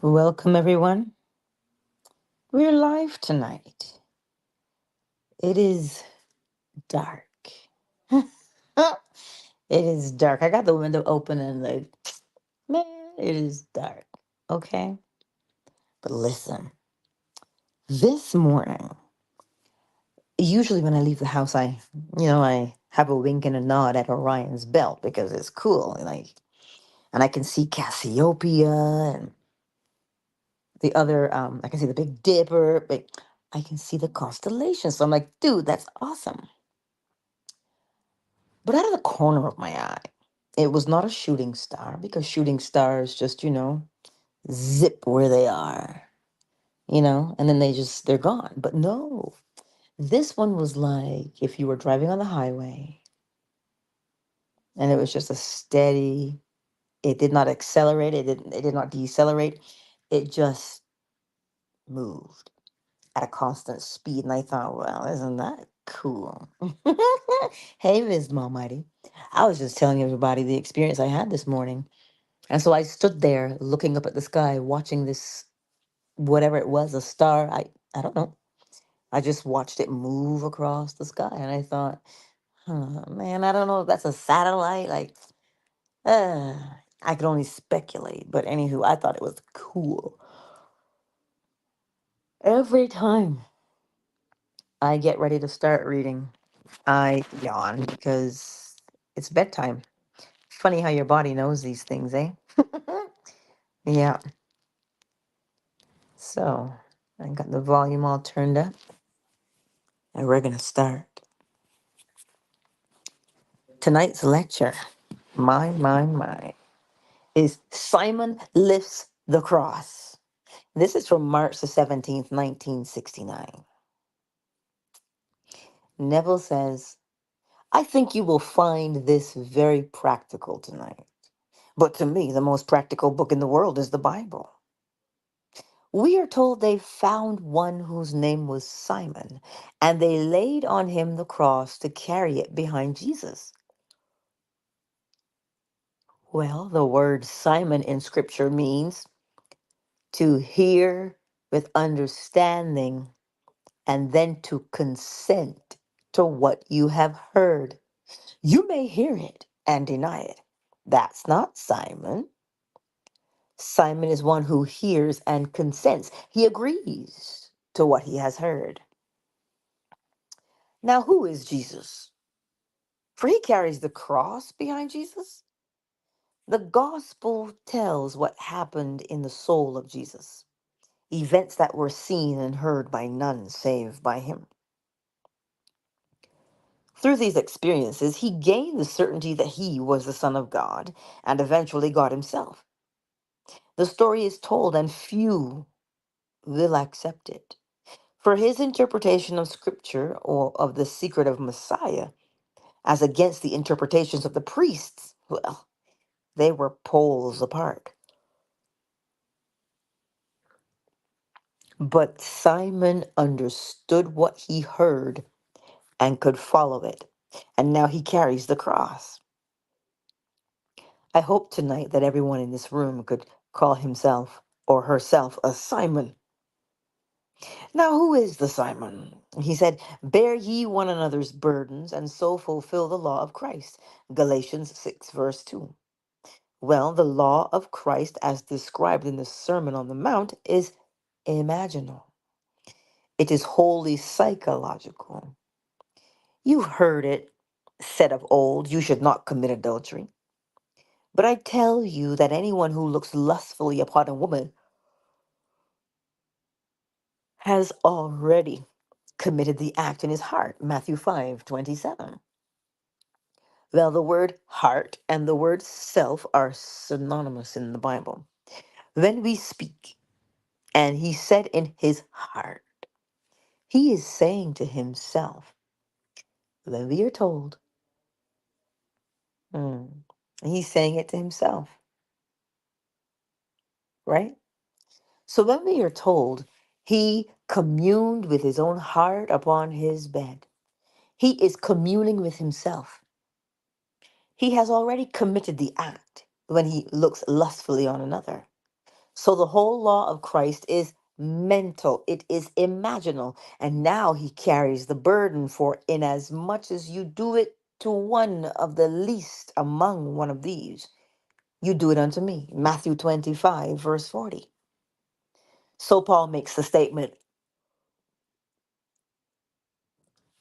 Welcome, everyone. We're live tonight. It is dark. it is dark. I got the window open and, like, man, it is dark. Okay? But listen, this morning, usually when I leave the house, I have a wink and a nod at Orion's belt because it's cool. And I can see Cassiopeia and I can see the Big Dipper, but I can see the constellations. So I'm like, dude, that's awesome. But out of the corner of my eye, it was not a shooting star because shooting stars just, zip where they are, and then they're gone. But no, this one was like if you were driving on the highway and it was just a steady, it did not accelerate, it did not decelerate, it just moved at a constant speed. And I thought, well, isn't that cool? Hey, Ms. Almighty. I was just telling everybody the experience I had this morning. And so I stood there looking up at the sky, watching this, whatever it was, a star. I don't know. I just watched it move across the sky. And I thought, man, I don't know if that's a satellite. Uh, I could only speculate. But anywho, I thought it was cool. Every time I get ready to start reading, I yawn because it's bedtime. Funny how your body knows these things, eh? Yeah. So I got the volume all turned up, and we're going to start. Tonight's lecture, my, is Simon Lifts the Cross. This is from March the 17th, 1969. Neville says, I think you will find this very practical tonight. But to me, the most practical book in the world is the Bible. We are told they found one whose name was Simon, and they laid on him the cross to carry it behind Jesus. Well, the word Simon in scripture means to hear with understanding and then to consent to what you have heard. You may hear it and deny it. That's not Simon. Simon is one who hears and consents. He agrees to what he has heard. Now, who is Jesus? For he carries the cross behind Jesus. The gospel tells what happened in the soul of Jesus, events that were seen and heard by none save by him. Through these experiences, he gained the certainty that he was the Son of God and eventually God himself. The story is told, and few will accept it. For his interpretation of Scripture or of the secret of Messiah, as against the interpretations of the priests, well, they were poles apart. But Simon understood what he heard and could follow it, and now he carries the cross. I hope tonight that everyone in this room could call himself or herself a Simon. Now, who is the Simon? He said, bear ye one another's burdens, and so fulfill the law of Christ. Galatians 6, verse 2. Well, the law of Christ, as described in the Sermon on the Mount, is imaginal. It is wholly psychological. You've heard it said of old, you should not commit adultery. But I tell you that anyone who looks lustfully upon a woman has already committed the act in his heart. Matthew 5:27. Well, the word heart and the word self are synonymous in the Bible. When we speak, and he said in his heart, he is saying to himself. When we are told, hmm, he's saying it to himself, right? So when we are told he communed with his own heart upon his bed, he is communing with himself. He has already committed the act when he looks lustfully on another. So the whole law of Christ is mental, it is imaginal. And now he carries the burden for inasmuch as you do it to one of the least among one of these, you do it unto me. Matthew 25, verse 40. So Paul makes the statement,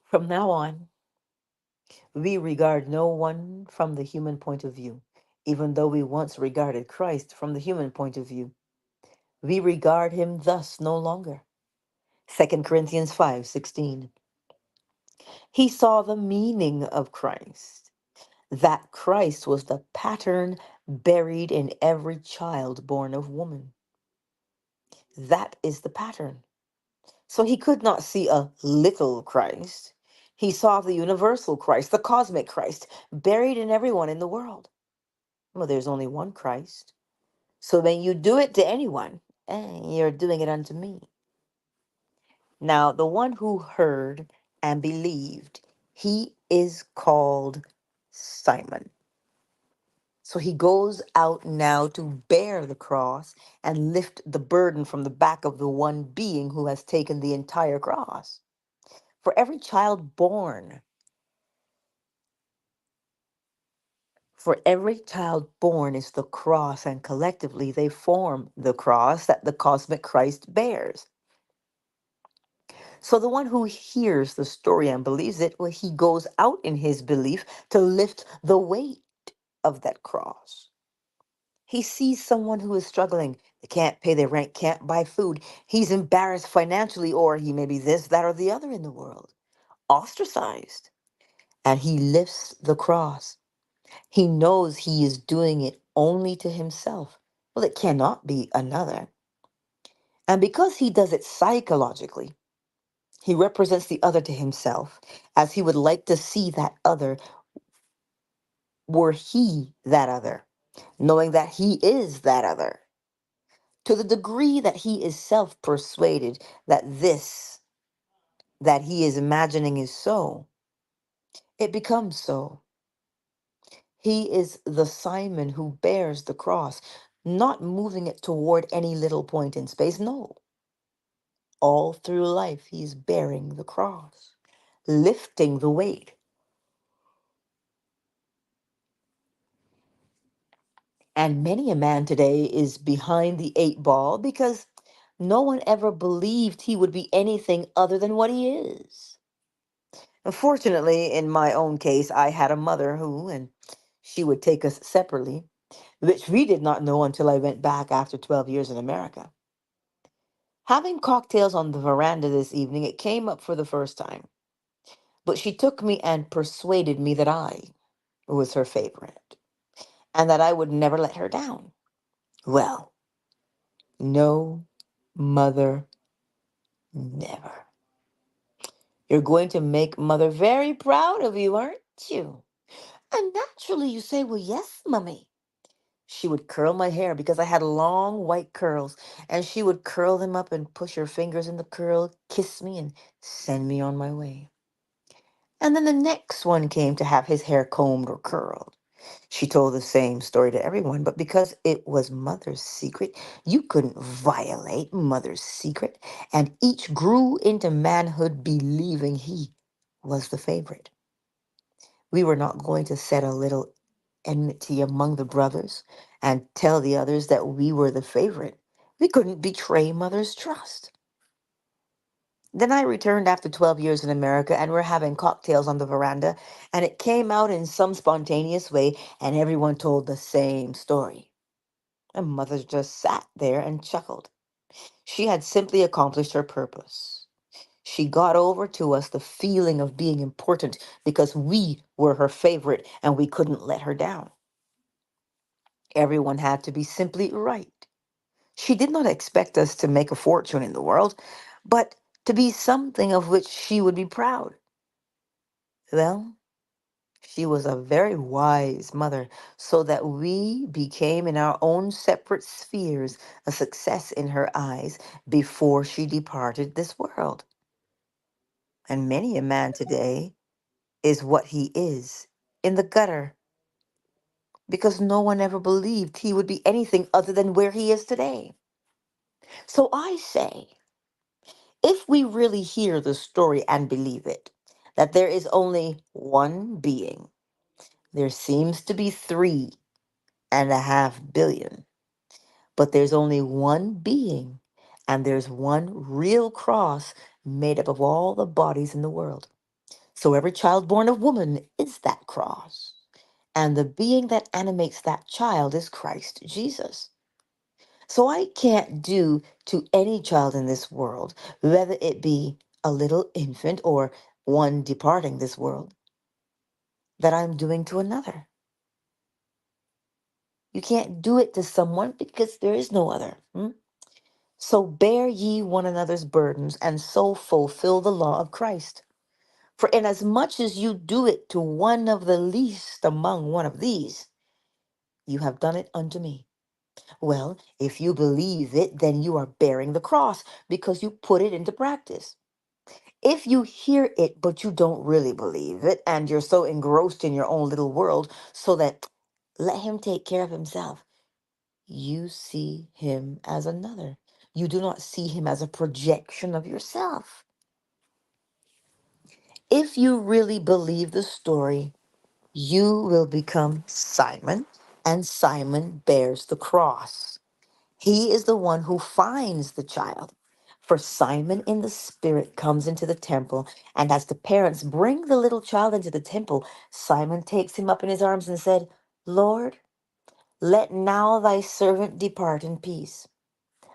from now on, we regard no one from the human point of view, even though we once regarded Christ from the human point of view. We regard him thus no longer. 2 Corinthians 5:16. He saw the meaning of Christ, that Christ was the pattern buried in every child born of woman. That is the pattern. So he could not see a little Christ. He saw the universal Christ, the cosmic Christ, buried in everyone in the world. Well, there's only one Christ. So when you do it to anyone, you're doing it unto me. Now, the one who heard and believed, he is called Simon. So he goes out now to bear the cross and lift the burden from the back of the one being who has taken the entire cross. For every child born, for every child born is the cross, and collectively they form the cross that the cosmic Christ bears. So the one who hears the story and believes it, well, he goes out in his belief to lift the weight of that cross. He sees someone who is struggling. They can't pay their rent, can't buy food. He's embarrassed financially, or he may be this, that, or the other in the world, ostracized. And he lifts the cross. He knows he is doing it only to himself. Well, it cannot be another. And because he does it psychologically, he represents the other to himself as he would like to see that other were he that other, knowing that he is that other. To the degree that he is self persuaded that this that he is imagining is so, it becomes so. He is the Simon who bears the cross, not moving it toward any little point in space. No. All through life, he's bearing the cross, lifting the weight. And many a man today is behind the eight ball because no one ever believed he would be anything other than what he is. Unfortunately, in my own case, I had a mother who, and she would take us separately, which we did not know until I went back after 12 years in America. Having cocktails on the veranda this evening, it came up for the first time. But she took me and persuaded me that I was her favorite and that I would never let her down. Well, no, mother, never. You're going to make mother very proud of you, aren't you? And naturally you say, well, yes, mummy. She would curl my hair because I had long white curls, and she would curl them up and push her fingers in the curl, kiss me, and send me on my way. And then the next one came to have his hair combed or curled. She told the same story to everyone, but because it was mother's secret, you couldn't violate mother's secret, and each grew into manhood believing he was the favorite. We were not going to set a little enmity among the brothers and tell the others that we were the favorite. We couldn't betray mother's trust. Then I returned after 12 years in America, and we're having cocktails on the veranda, and it came out in some spontaneous way, and everyone told the same story. And mother just sat there and chuckled. She had simply accomplished her purpose. She got over to us the feeling of being important because we were her favorite and we couldn't let her down. Everyone had to be simply right. She did not expect us to make a fortune in the world, but to be something of which she would be proud. Well, she was a very wise mother, so that we became in our own separate spheres a success in her eyes before she departed this world. And many a man today is what he is, in the gutter, because no one ever believed he would be anything other than where he is today. So I say, if we really hear the story and believe it, that there is only one being, there seems to be 3.5 billion, but there's only one being, and there's one real cross made up of all the bodies in the world. So every child born of woman is that cross. And the being that animates that child is Christ Jesus. So I can't do to any child in this world, whether it be a little infant or one departing this world, that I'm doing to another. You can't do it to someone because there is no other. So bear ye one another's burdens and so fulfill the law of Christ. For inasmuch as you do it to one of the least among one of these, you have done it unto me. Well, if you believe it, then you are bearing the cross because you put it into practice. If you hear it, but you don't really believe it, and you're so engrossed in your own little world, so that let him take care of himself, you see him as another. You do not see him as a projection of yourself. If you really believe the story, you will become Simon, and Simon bears the cross. He is the one who finds the child. For Simon in the spirit comes into the temple, and as the parents bring the little child into the temple, Simon takes him up in his arms and said, Lord, let now thy servant depart in peace,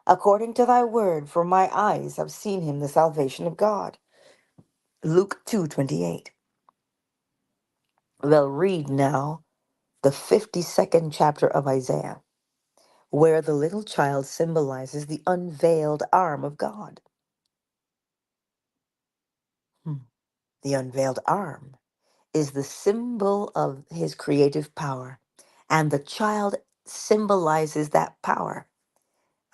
according to thy word, for my eyes have seen him, the salvation of God. Luke 2:28. Well, read now the 52nd chapter of Isaiah, where the little child symbolizes the unveiled arm of God. Hmm. The unveiled arm is the symbol of his creative power, and the child symbolizes that power.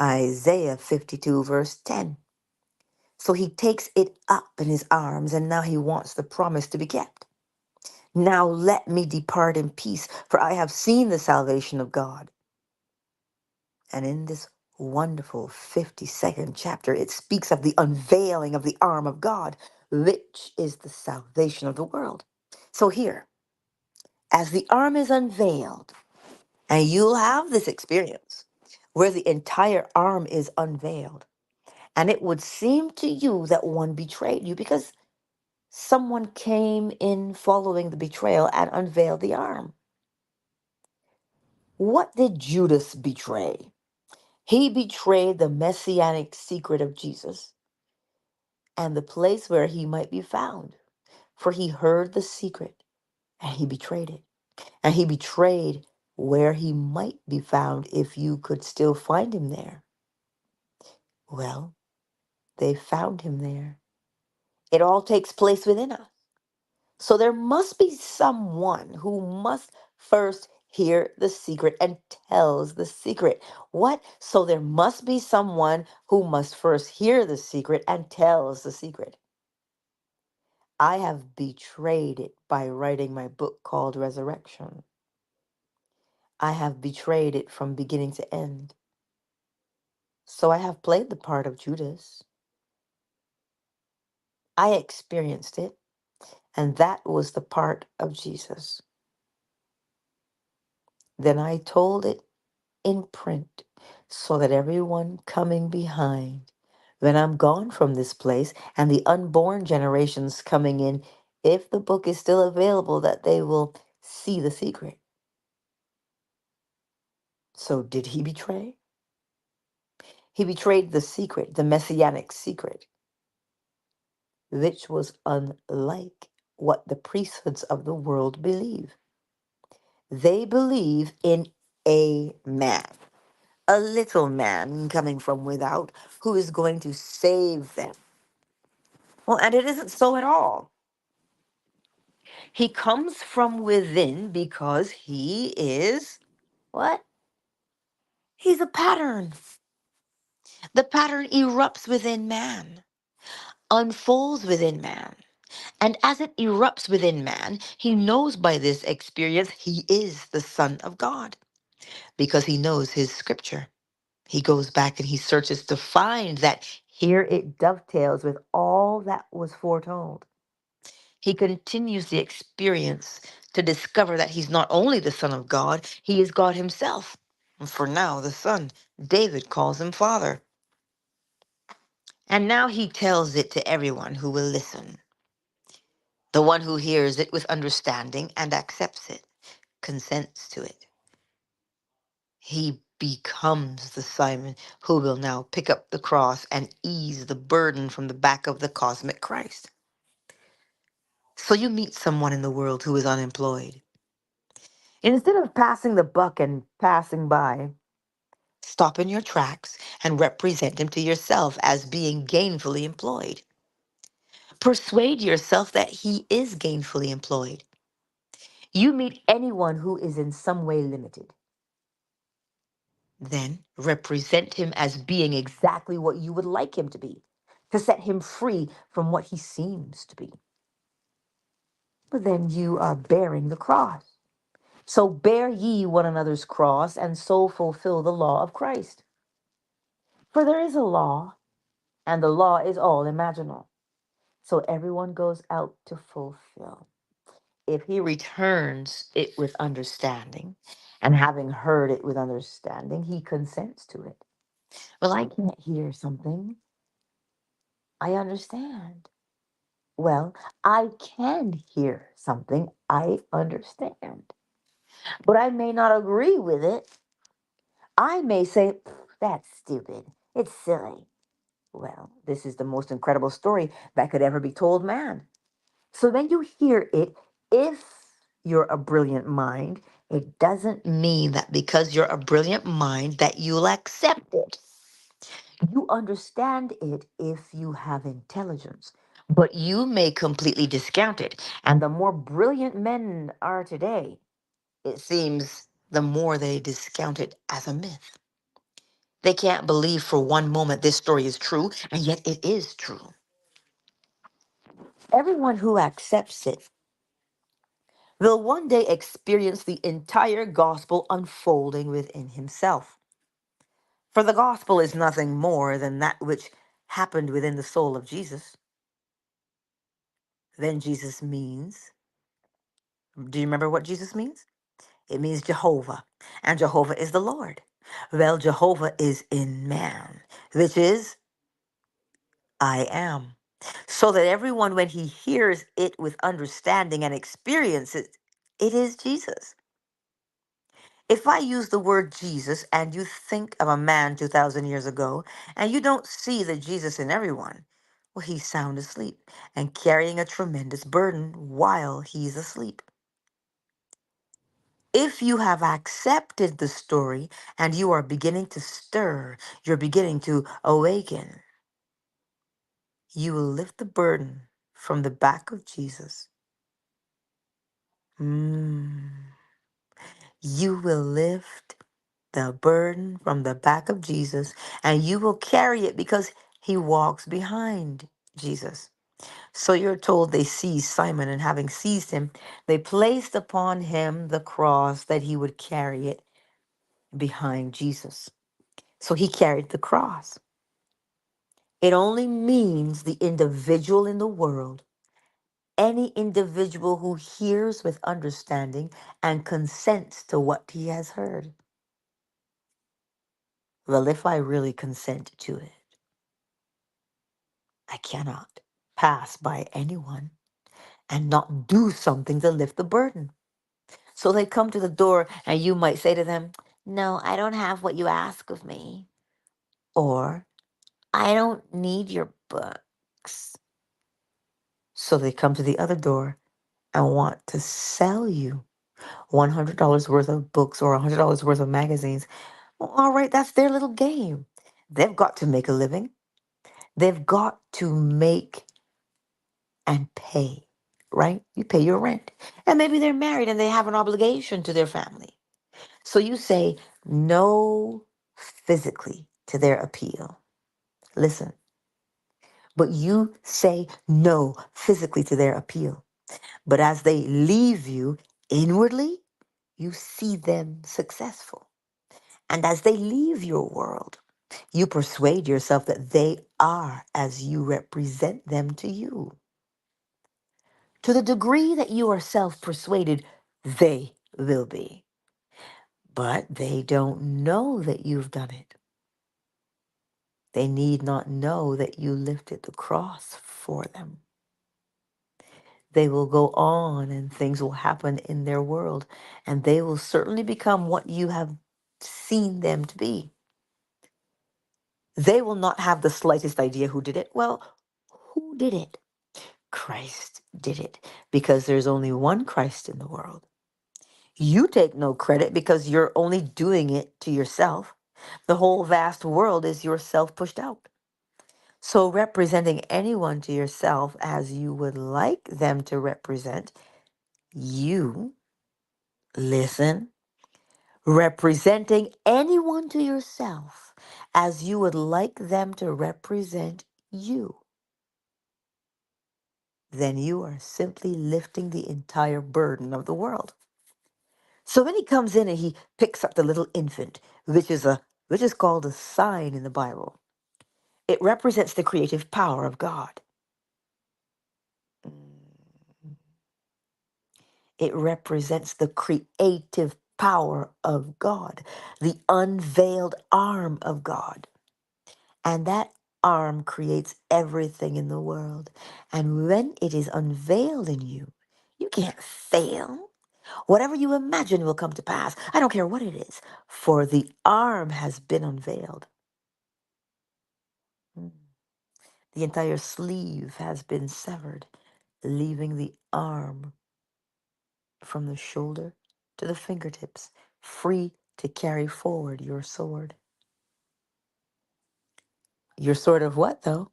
Isaiah 52, verse 10. So he takes it up in his arms, and now he wants the promise to be kept. Now let me depart in peace, for I have seen the salvation of God. And in this wonderful 52nd chapter, it speaks of the unveiling of the arm of God, which is the salvation of the world. So here, as the arm is unveiled, and you'll have this experience where the entire arm is unveiled, and it would seem to you that one betrayed you because someone came in following the betrayal and unveiled the arm. What did Judas betray? He betrayed the messianic secret of Jesus and the place where he might be found, for he heard the secret and he betrayed it. And he betrayed where he might be found if you could still find him there. Well, they found him there. It all takes place within us. So there must be someone who must first hear the secret and tells the secret. What? So there must be someone who must first hear the secret and tells the secret. I have betrayed it by writing my book called Resurrection. I have betrayed it from beginning to end. So I have played the part of Judas. I experienced it, and that was the part of Jesus. Then I told it in print so that everyone coming behind, when I'm gone from this place, and the unborn generations coming in, if the book is still available, that they will see the secret. So did he betray? He betrayed the secret, the messianic secret, which was unlike what the priesthoods of the world believe. They believe in a man, a little man coming from without who is going to save them. Well, and it isn't so at all. He comes from within because he is what? He's a pattern. The pattern erupts within man, unfolds within man. And as it erupts within man, he knows by this experience he is the Son of God because he knows his scripture. He goes back and he searches to find that here it dovetails with all that was foretold. He continues the experience to discover that he's not only the Son of God, he is God himself. And for now, the Son, David calls him Father. And now he tells it to everyone who will listen. The one who hears it with understanding and accepts it, consents to it. He becomes the Simon who will now pick up the cross and ease the burden from the back of the cosmic Christ. So you meet someone in the world who is unemployed. Instead of passing the buck and passing by, stop in your tracks and represent him to yourself as being gainfully employed. Persuade yourself that he is gainfully employed. You meet anyone who is in some way limited. Then represent him as being exactly what you would like him to be, to set him free from what he seems to be. But then you are bearing the cross. So bear ye one another's cross, and so fulfill the law of Christ. For there is a law, and the law is all imaginal. So everyone goes out to fulfill. If he returns it with understanding, and having heard it with understanding, he consents to it. Well, I can't hear something. I understand. Well, I can hear something. I understand. But I may not agree with it. I may say, that's stupid. It's silly. Well, this is the most incredible story that could ever be told man. So then you hear it. If you're a brilliant mind, it doesn't mean that because you're a brilliant mind that you'll accept it. You understand it if you have intelligence, but you may completely discount it. And the more brilliant men are today, it seems the more they discount it as a myth. They can't believe for one moment this story is true, and yet it is true. Everyone who accepts it will one day experience the entire gospel unfolding within himself. For the gospel is nothing more than that which happened within the soul of Jesus. Then Jesus means, do you remember what Jesus means? It means Jehovah, and Jehovah is the Lord. Well, Jehovah is in man, which is I am. So that everyone, when he hears it with understanding and experiences, it is Jesus. If I use the word Jesus and you think of a man 2,000 years ago and you don't see the Jesus in everyone, well, he's sound asleep and carrying a tremendous burden while he's asleep. If you have accepted the story and you are beginning to stir, you're beginning to awaken, you will lift the burden from the back of Jesus. You will lift the burden from the back of Jesus and you will carry it because he walks behind Jesus. So you're told they seized Simon, and having seized him, they placed upon him the cross that he would carry it behind Jesus. So he carried the cross. It only means the individual in the world, any individual who hears with understanding and consents to what he has heard. Well, if I really consent to it, I cannot pass by anyone and not do something to lift the burden. So they come to the door, and you might say to them, no, I don't have what you ask of me. Or, I don't need your books. So they come to the other door and want to sell you $100 worth of books or $100 worth of magazines. Well, all right, that's their little game. They've got to make a living. They've got to make and pay, right? You pay your rent. And maybe they're married and they have an obligation to their family. So you say no physically to their appeal. Listen, but you say no physically to their appeal. But as they leave you inwardly, you see them successful. And as they leave your world, you persuade yourself that they are as you represent them to you. To the degree that you are self persuaded, they will be. But they don't know that you've done it. They need not know that you lifted the cross for them. They will go on and things will happen in their world, and they will certainly become what you have seen them to be. They will not have the slightest idea who did it. Well, who did it? Christ did it, because there's only one Christ in the world. You take no credit because you're only doing it to yourself. The whole vast world is yourself pushed out. So, representing anyone to yourself as you would like them to represent you, listen, representing anyone to yourself as you would like them to represent you, then you are simply lifting the entire burden of the world. So when he comes in and he picks up the little infant, which is called a sign in the Bible, it represents the creative power of God. Mm. It represents the creative power of God, the unveiled arm of God. And that arm creates everything in the world. And when it is unveiled in you, you can't fail. Whatever you imagine will come to pass. I don't care what it is, for the arm has been unveiled. Mm. The entire sleeve has been severed, leaving the arm from the shoulder to the fingertips, free to carry forward your sword. Your sword of what, though?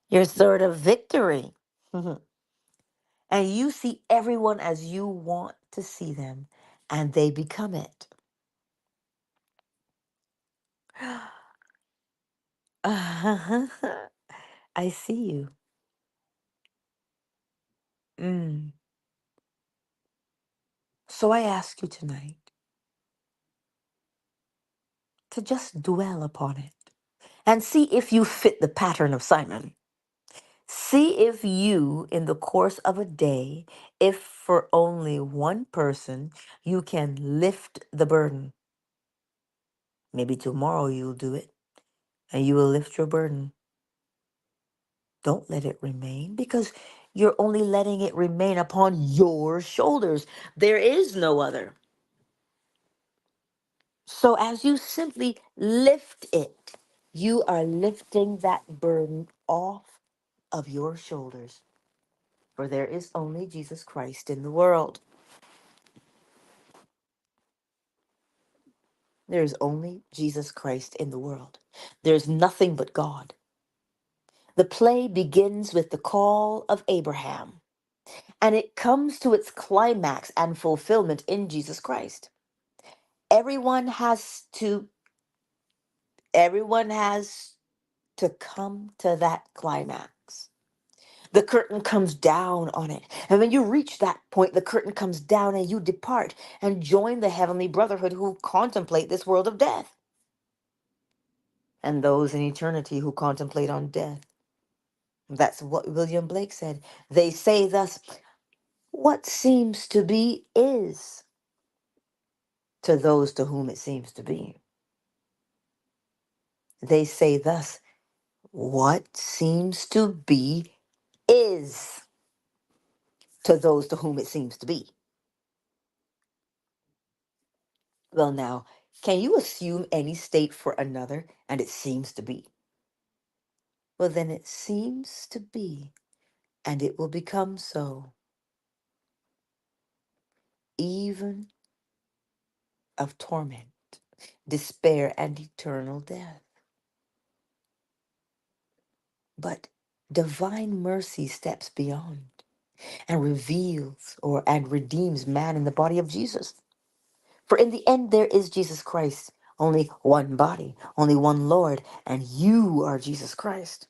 Your sword of victory. And you see everyone as you want to see them, and they become it. I see you. Mm. So I ask you tonight to just dwell upon it and see if you fit the pattern of Simon. See if you, in the course of a day, if for only one person, you can lift the burden. Maybe tomorrow you'll do it and you will lift your burden. Don't let it remain, because you're only letting it remain upon your shoulders. There is no other. So as you simply lift it, you are lifting that burden off of your shoulders. For there is only Jesus Christ in the world. There is only Jesus Christ in the world. There's nothing but God. The play begins with the call of Abraham, and it comes to its climax and fulfillment in Jesus Christ. Everyone has to everyone has to come to that climax. The curtain comes down on it. And when you reach that point, the curtain comes down and you depart and join the heavenly brotherhood who contemplate this world of death. And those in eternity who contemplate on death. That's what William Blake said. They say thus, what seems to be is to those to whom it seems to be. They say thus, what seems to be is to those to whom it seems to be. Well, now, can you assume any state for another and it seems to be? Well, then it seems to be, and it will become so, even of torment, despair, and eternal death. But divine mercy steps beyond and reveals and redeems man in the body of Jesus. For in the end, there is Jesus Christ, only one body, only one Lord, and you are Jesus Christ,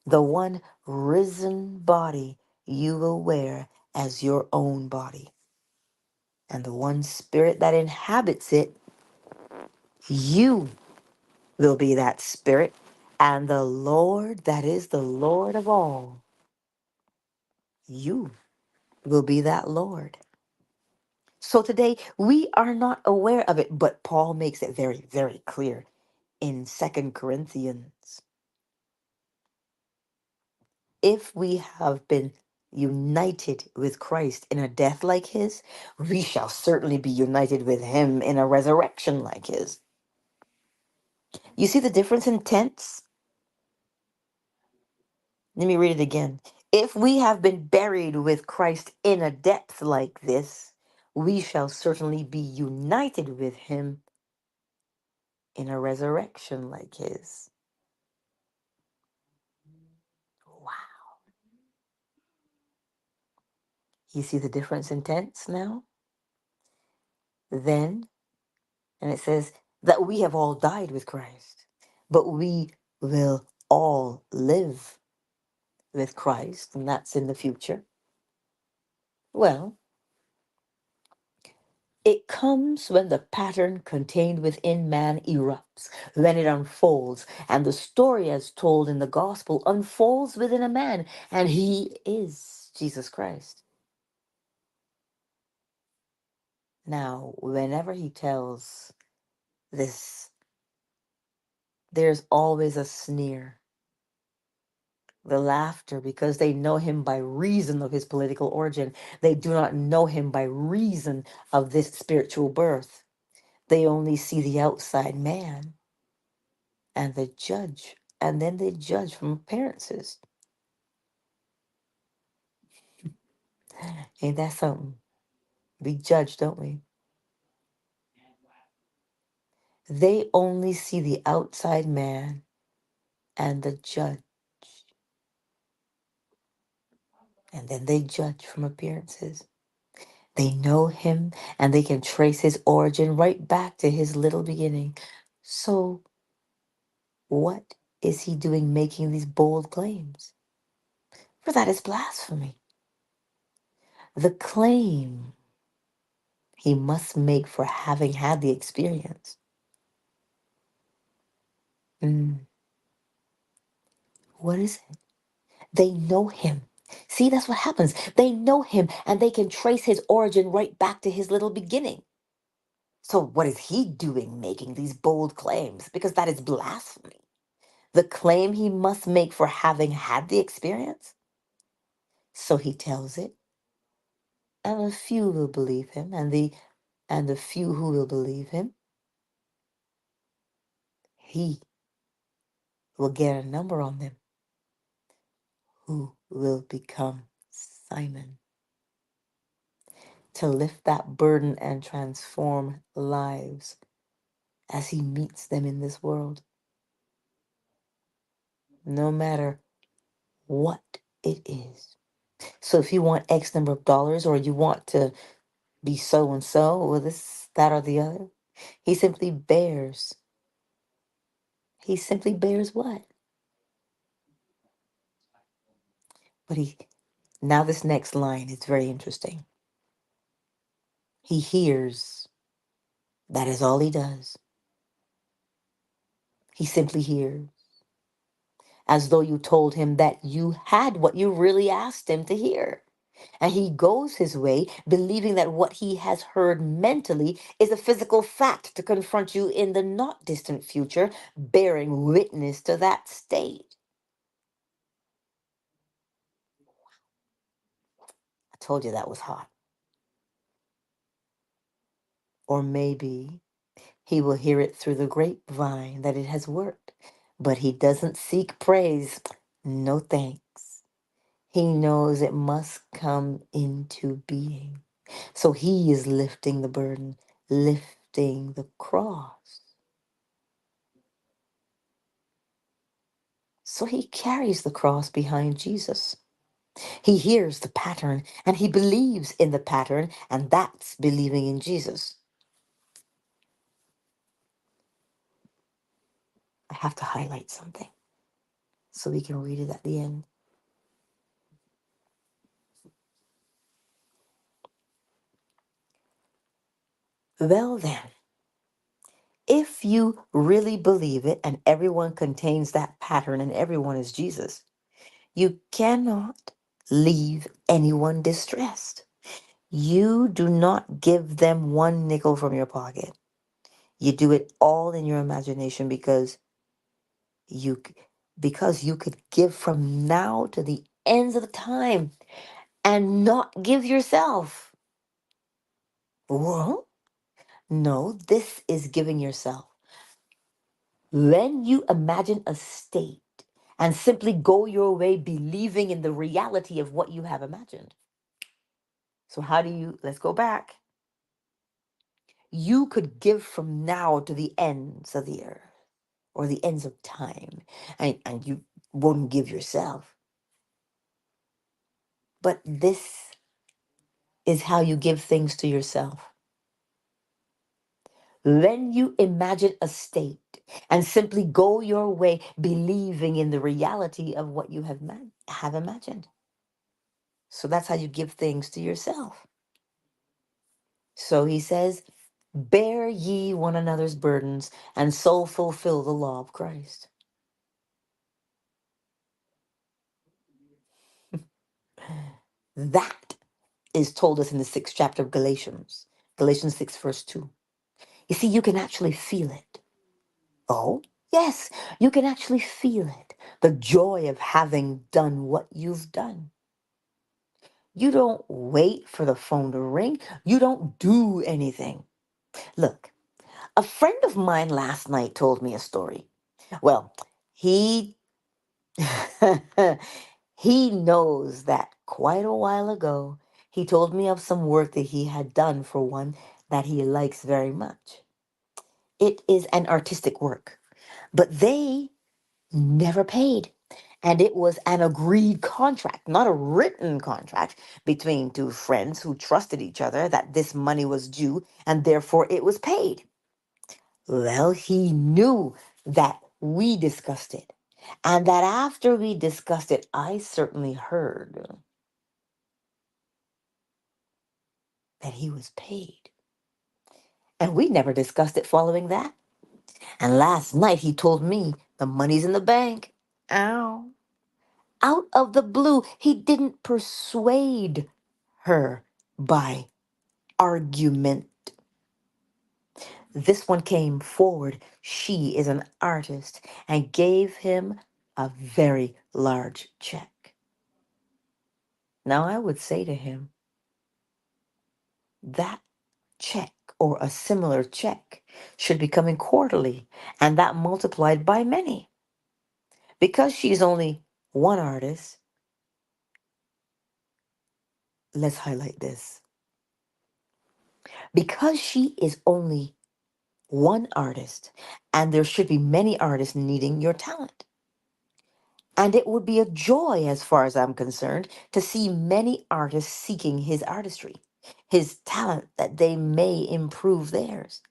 the one risen body you will wear as your own body. And the one spirit that inhabits it You will be that Spirit, and the Lord, that is the Lord of all, you will be that Lord. So today we are not aware of it, but Paul makes it very, very clear in Second Corinthians. If we have been united with Christ in a death like his, we shall certainly be united with him in a resurrection like his. You see the difference in tense? Let me read it again. If we have been buried with Christ in a depth like this, we shall certainly be united with him in a resurrection like his. Wow. You see the difference in tense now? Then, and it says that we have all died with Christ, but we will all live with Christ, and that's in the future. Well, it comes when the pattern contained within man erupts, when it unfolds, and the story as told in the gospel unfolds within a man, and he is Jesus Christ. Now, whenever he tells this, there's always a sneer, the laughter, because they know him by reason of his political origin. They do not know him by reason of this spiritual birth. They only see the outside man and the judge, and then they judge from appearances. Ain't that something? We judge, don't we? They only see the outside man and the judge, and then they judge from appearances. They know him and they can trace his origin right back to his little beginning. So, what is he doing making these bold claims? For that is blasphemy. The claim he must make for having had the experience. Mm, what is it? They know him. See, that's what happens. They know him and they can trace his origin right back to his little beginning. So, what is he doing making these bold claims? Because that is blasphemy. The claim he must make for having had the experience. So he tells it, and a few will believe him, and the few who will believe him, he will get a number on them who will become Simon to lift that burden and transform lives as he meets them in this world, no matter what it is. So if you want X number of dollars or you want to be so and so or this, that, or the other, he simply bears. He simply bears what? But now this next line is very interesting. He hears. That is all he does. He simply hears. As though you told him that you had what you really asked him to hear. And he goes his way, believing that what he has heard mentally is a physical fact to confront you in the not distant future, bearing witness to that state. I told you that was hot. Or maybe he will hear it through the grapevine that it has worked, but he doesn't seek praise. No thanks. He knows it must come into being. So he is lifting the burden, lifting the cross. So he carries the cross behind Jesus. He hears the pattern and he believes in the pattern, and that's believing in Jesus. I have to highlight something so we can read it at the end. Well, then, If you really believe it and everyone contains that pattern and everyone is Jesus, you cannot leave anyone distressed. You do not give them one nickel from your pocket. You do it all in your imagination you because you could give from now to the ends of the time and not give yourself. Well, no, this is giving yourself. When you imagine a state and simply go your way believing in the reality of what you have imagined. So, how do you, let's go back. You could give from now to the ends of the earth or the ends of time, and you won't give yourself. But this is how you give things to yourself. When you imagine a state and simply go your way believing in the reality of what you have imagined. So that's how you give things to yourself. So he says, bear ye one another's burdens and so fulfill the law of Christ. That is told us in the 6th chapter of Galatians, Galatians 6, verse 2. You see, you can actually feel it. Oh, yes, you can actually feel it. The joy of having done what you've done. You don't wait for the phone to ring. You don't do anything. Look, a friend of mine last night told me a story. Well, he he knows that quite a while ago he told me of some work that he had done for one that he likes very much. It is an artistic work, but they never paid. And it was an agreed contract, not a written contract between two friends who trusted each other that this money was due and therefore it was paid. Well, he knew that we discussed it. And that after we discussed it, I certainly heard that he was paid. And we never discussed it following that. And last night he told me the money's in the bank. Ow. Out of the blue, he didn't persuade her by argument. This one came forward. She is an artist and gave him a very large check. Now, I would say to him, that check or a similar check should be coming quarterly and that multiplied by many. Because she's only one artist, let's highlight this. Because she is only one artist, and there should be many artists needing your talent. And it would be a joy, as far as I'm concerned, to see many artists seeking his artistry, his talent, that they may improve theirs.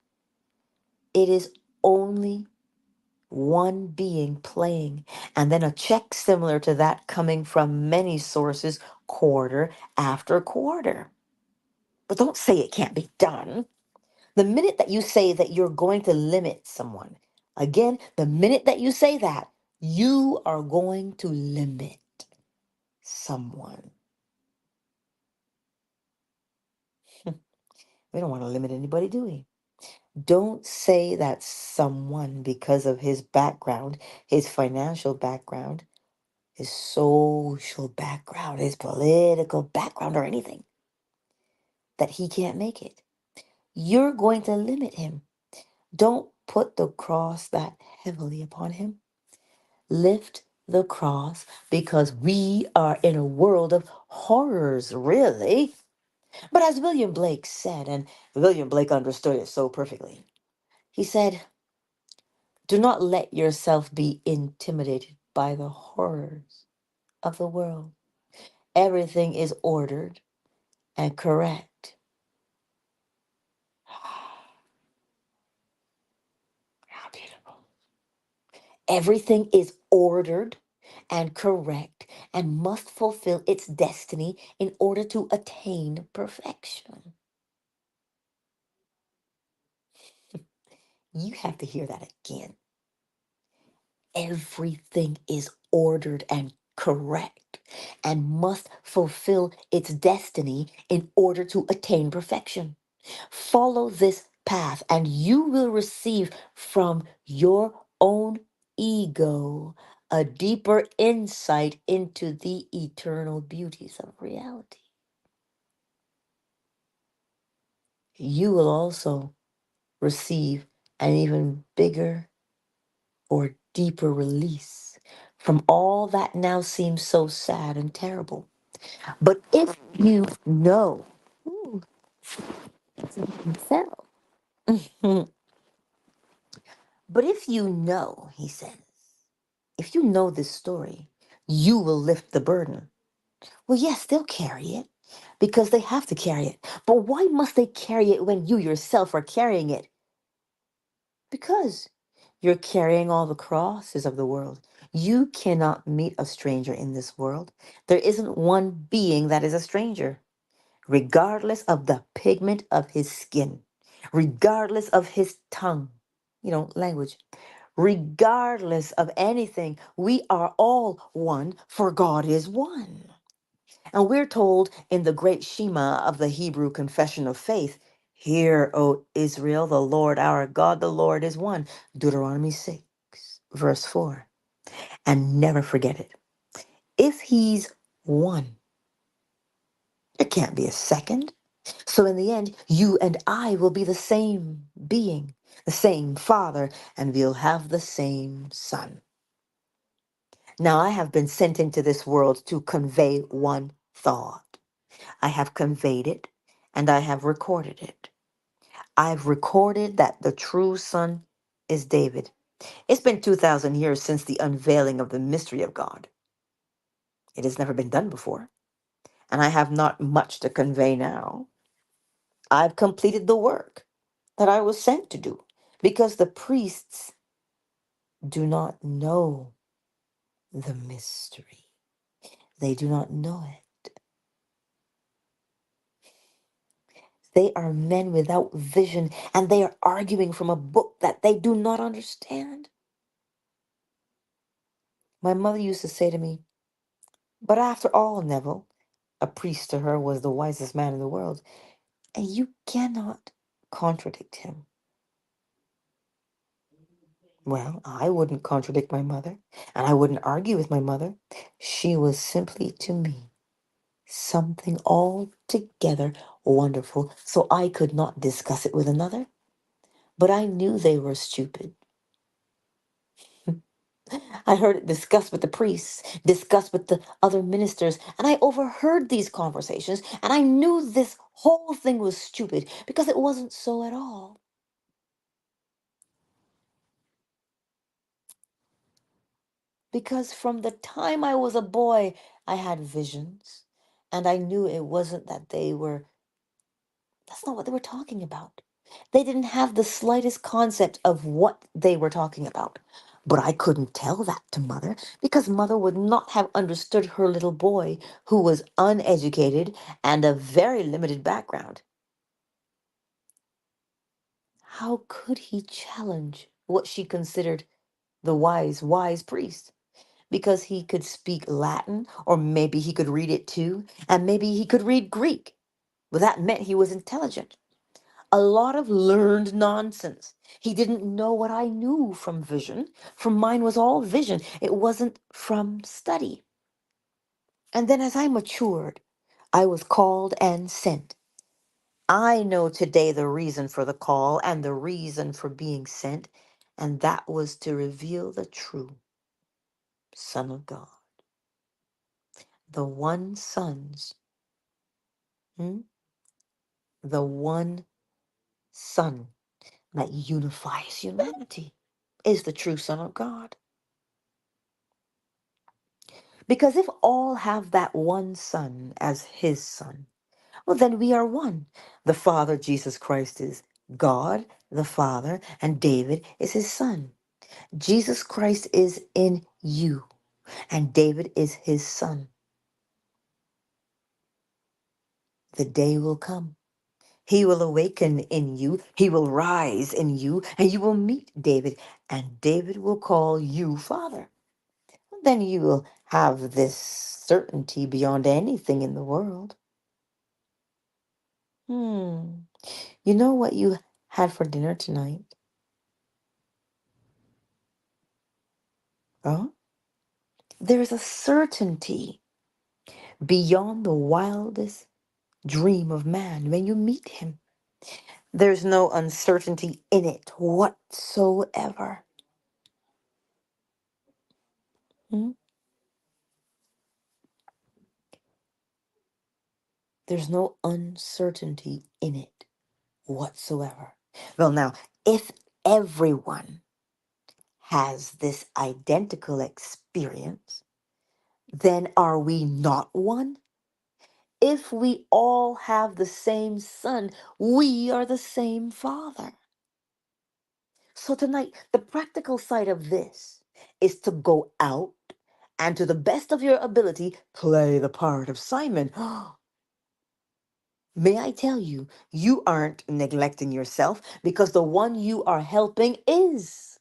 It is only one being playing, and then a check similar to that coming from many sources, quarter after quarter. But don't say it can't be done. The minute that you say that you're going to limit someone, again, the minute that you say that, you are going to limit someone. We don't want to limit anybody, do we? Don't say that someone, because of his background, his financial background, his social background, his political background, or anything, that he can't make it. You're going to limit him. Don't put the cross that heavily upon him. Lift the cross, because we are in a world of horrors, really. But as William Blake said, and William Blake understood it so perfectly, he said, do not let yourself be intimidated by the horrors of the world. Everything is ordered and correct. How beautiful. Everything is ordered and correct and must fulfill its destiny in order to attain perfection. You have to hear that again. Everything is ordered and correct and must fulfill its destiny in order to attain perfection. Follow this path, and you will receive from your own ego a deeper insight into the eternal beauties of reality. You will also receive an even bigger or deeper release from all that now seems so sad and terrible. But if you know, ooh, something fell. But if you know, he says, if you know this story, you will lift the burden. Well, yes, they'll carry it because they have to carry it. But why must they carry it when you yourself are carrying it? Because you're carrying all the crosses of the world. You cannot meet a stranger in this world. There isn't one being that is a stranger, regardless of the pigment of his skin, regardless of his tongue, language, regardless of anything. We are all one, for God is one. And we're told in the great Shema of the Hebrew Confession of Faith, "Hear, O Israel, the Lord our God, the Lord is one." Deuteronomy 6, verse 4. And never forget it. If he's one, there can't be a second. So in the end, you and I will be the same being, the same Father, and we'll have the same Son. Now I have been sent into this world to convey one thought. I have conveyed it and I have recorded it. I've recorded that the true son is David. It's been 2,000 years since the unveiling of the mystery of God. It has never been done before, and I have not much to convey now. I've completed the work that I was sent to do because the priests do not know the mystery. They do not know it. They are men without vision, and they are arguing from a book that they do not understand. My mother used to say to me, "But after all, Neville," a priest to her was the wisest man in the world, "and you cannot contradict him." Well, I wouldn't contradict my mother, and I wouldn't argue with my mother. She was simply to me something altogether wonderful, so I could not discuss it with another. But I knew they were stupid. I heard it discussed with the priests, discussed with the other ministers, and I overheard these conversations, and I knew this whole thing was stupid because it wasn't so at all. Because from the time I was a boy, I had visions, and I knew it wasn't that that's not what they were talking about. They didn't have the slightest concept of what they were talking about. But I couldn't tell that to mother because mother would not have understood her little boy who was uneducated and a very limited background. How could he challenge what she considered the wise priest? Because he could speak Latin, or maybe he could read it too, and maybe he could read Greek. Well, that meant he was intelligent. A lot of learned nonsense. He didn't know what I knew from vision. From mine was all vision. It wasn't from study. And then as I matured, I was called and sent. I know today the reason for the call and the reason for being sent, and that was to reveal the true Son of God, the one Son's, hmm? the one Son that unifies humanity is the true Son of God. Because if all have that one Son as his Son, well, then we are one. The Father, Jesus Christ, is God, the Father, and David is his Son. Jesus Christ is in you, and David is his son. The day will come. He will awaken in you, he will rise in you, and you will meet David, and David will call you father. Then you will have this certainty beyond anything in the world. Hmm. You know what you had for dinner tonight? Oh? There's a certainty beyond the wildest dream of man when you meet him. There's no uncertainty in it whatsoever. Hmm? There's no uncertainty in it whatsoever. Well, now, if everyone has this identical experience, then are we not one? If we all have the same son, we are the same father. So tonight, the practical side of this is to go out and to the best of your ability, play the part of Simon. May I tell you, you aren't neglecting yourself because the one you are helping is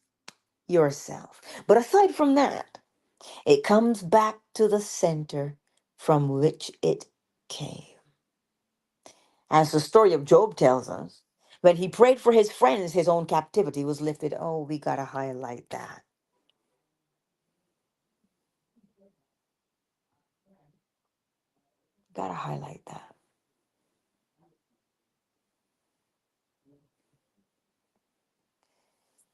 yourself. But aside from that, it comes back to the center from which it came. As the story of Job tells us, when he prayed for his friends, his own captivity was lifted. Oh, we got to highlight that. Got to highlight that.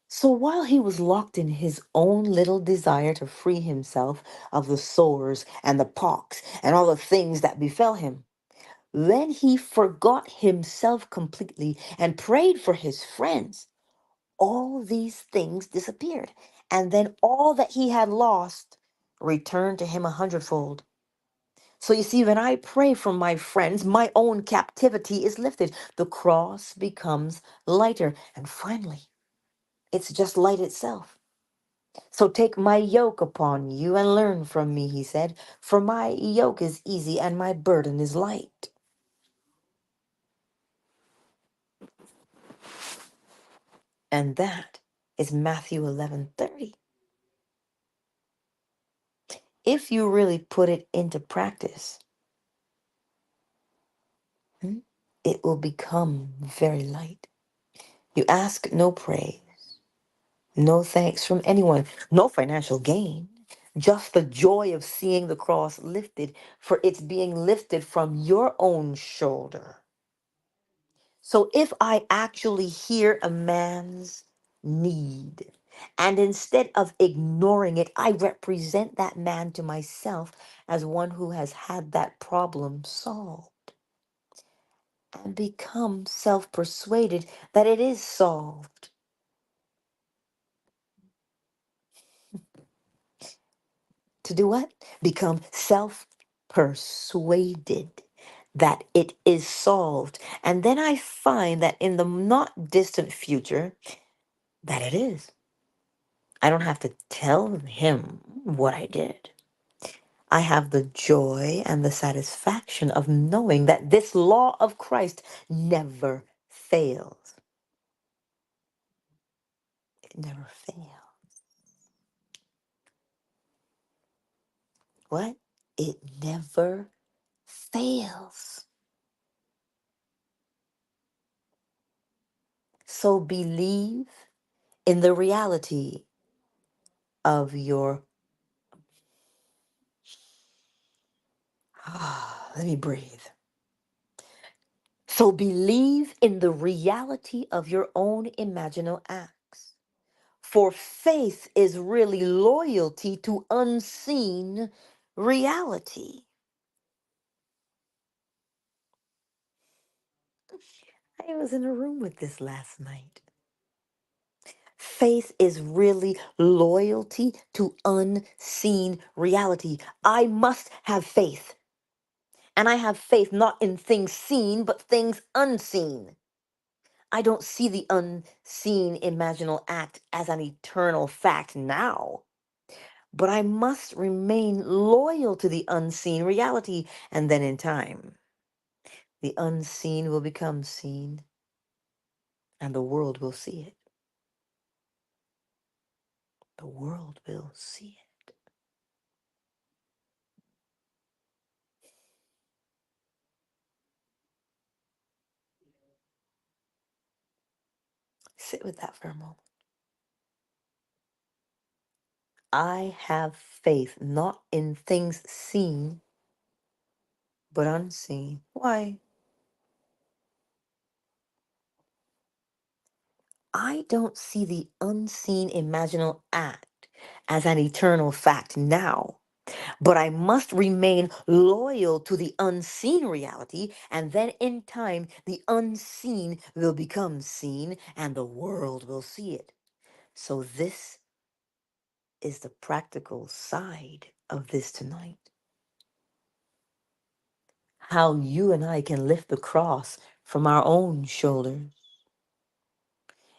So while he was locked in his own little desire to free himself of the sores and the pox and all the things that befell him, when he forgot himself completely and prayed for his friends, all these things disappeared. And then all that he had lost returned to him a hundredfold. So you see, when I pray for my friends, my own captivity is lifted. The cross becomes lighter. And finally, it's just light itself. So take my yoke upon you and learn from me, he said, for my yoke is easy and my burden is light. And that is Matthew 11:30. If you really put it into practice, hmm, it will become very light. You ask no praise, no thanks from anyone, no financial gain, just the joy of seeing the cross lifted, for it's being lifted from your own shoulder. So if I actually hear a man's need, and instead of ignoring it, I represent that man to myself as one who has had that problem solved and become self persuaded that it is solved. To do what? Become self persuaded that it is solved. And then I find that in the not distant future, that it is. I don't have to tell him what I did. I have the joy and the satisfaction of knowing that this law of Christ never fails. It never fails. What? It never fails. So believe in the reality of your. Let me breathe. So believe in the reality of your own imaginal acts. For faith is really loyalty to unseen reality. I was in a room with this last night. Faith is really loyalty to unseen reality. I must have faith. And I have faith not in things seen, but things unseen. I don't see the unseen imaginal act as an eternal fact now. But I must remain loyal to the unseen reality. And then in time, The unseen will become seen, and the world will see it. The world will see it. Sit with that for a moment. I have faith not in things seen, but unseen. Why? I don't see the unseen imaginal act as an eternal fact now, but I must remain loyal to the unseen reality, and then in time, the unseen will become seen, and the world will see it. So, this is the practical side of this tonight. How you and I can lift the cross from our own shoulders.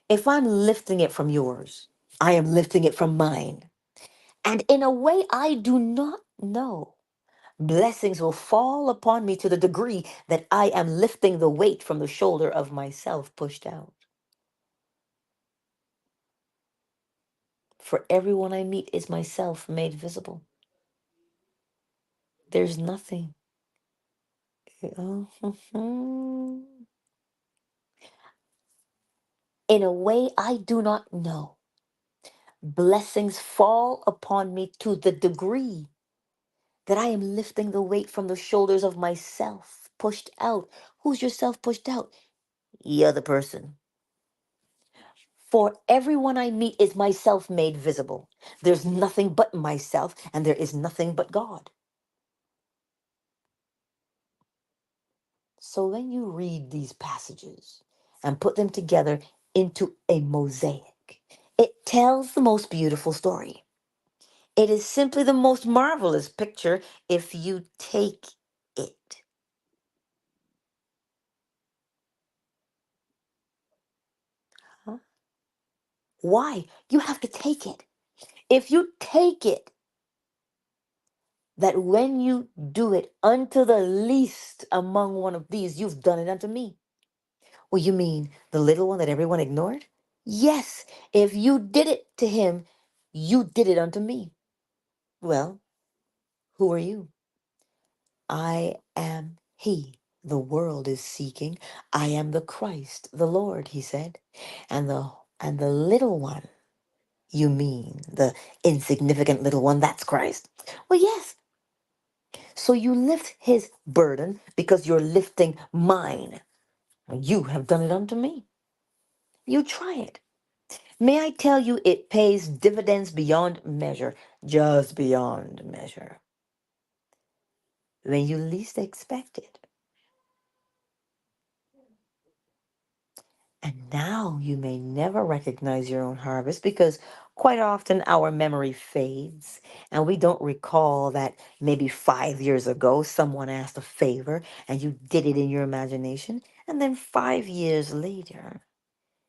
If I'm lifting it from yours, I am lifting it from mine. And in a way I do not know, blessings will fall upon me to the degree that I am lifting the weight from the shoulder of myself pushed out. For everyone I meet is myself made visible. There's nothing. In a way I do not know, blessings fall upon me to the degree that I am lifting the weight from the shoulders of myself pushed out. Who's yourself pushed out? The other person. For everyone I meet is myself made visible. There's nothing but myself, and there is nothing but God. So when you read these passages and put them together into a mosaic, it tells the most beautiful story. It is simply the most marvelous picture if you take it. Huh? Why? You have to take it. If you take it, that when you do it unto the least among one of these, you've done it unto me. Well, you mean the little one that everyone ignored? Yes, if you did it to him, you did it unto me. Well, who are you? I am he the world is seeking. I am the Christ, the Lord, he said. And the little one, you mean the insignificant little one, that's Christ. Well, yes. So you lift his burden because you're lifting mine. You have done it unto me. You try it. May I tell you, it pays dividends beyond measure, just beyond measure, when you least expect it. And now you may never recognize your own harvest because quite often our memory fades and we don't recall that maybe 5 years ago someone asked a favor and you did it in your imagination. And then 5 years later,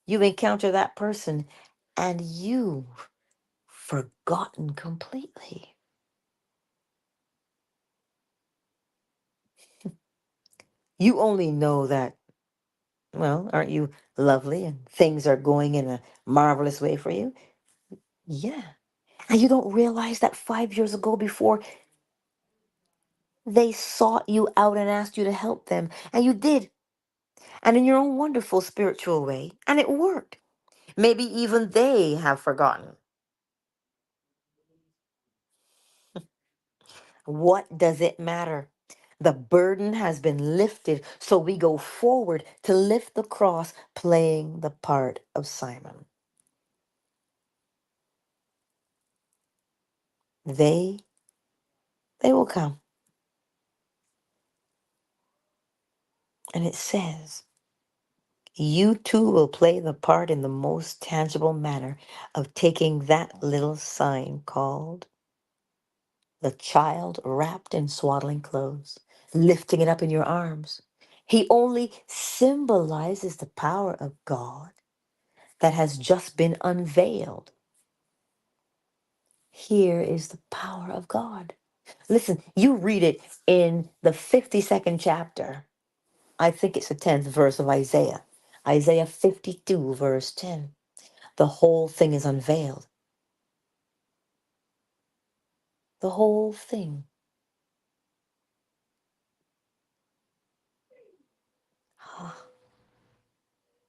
you encounter that person and you've forgotten completely. You only know that, well, aren't you lovely and things are going in a marvelous way for you? Yeah. And you don't realize that 5 years ago, before they sought you out and asked you to help them, and you did, and in your own wonderful spiritual way, and it worked. Maybe even they have forgotten. What does it matter? The burden has been lifted, so we go forward to lift the cross, playing the part of Simon. They they will come. And it says, you too will play the part in the most tangible manner of taking that little sign called the child wrapped in swaddling clothes, lifting it up in your arms. He only symbolizes the power of God that has just been unveiled. Here is the power of God. Listen, you read it in the 52nd chapter. I think it's the 10th verse of Isaiah. Isaiah 52, verse 10. The whole thing is unveiled. The whole thing.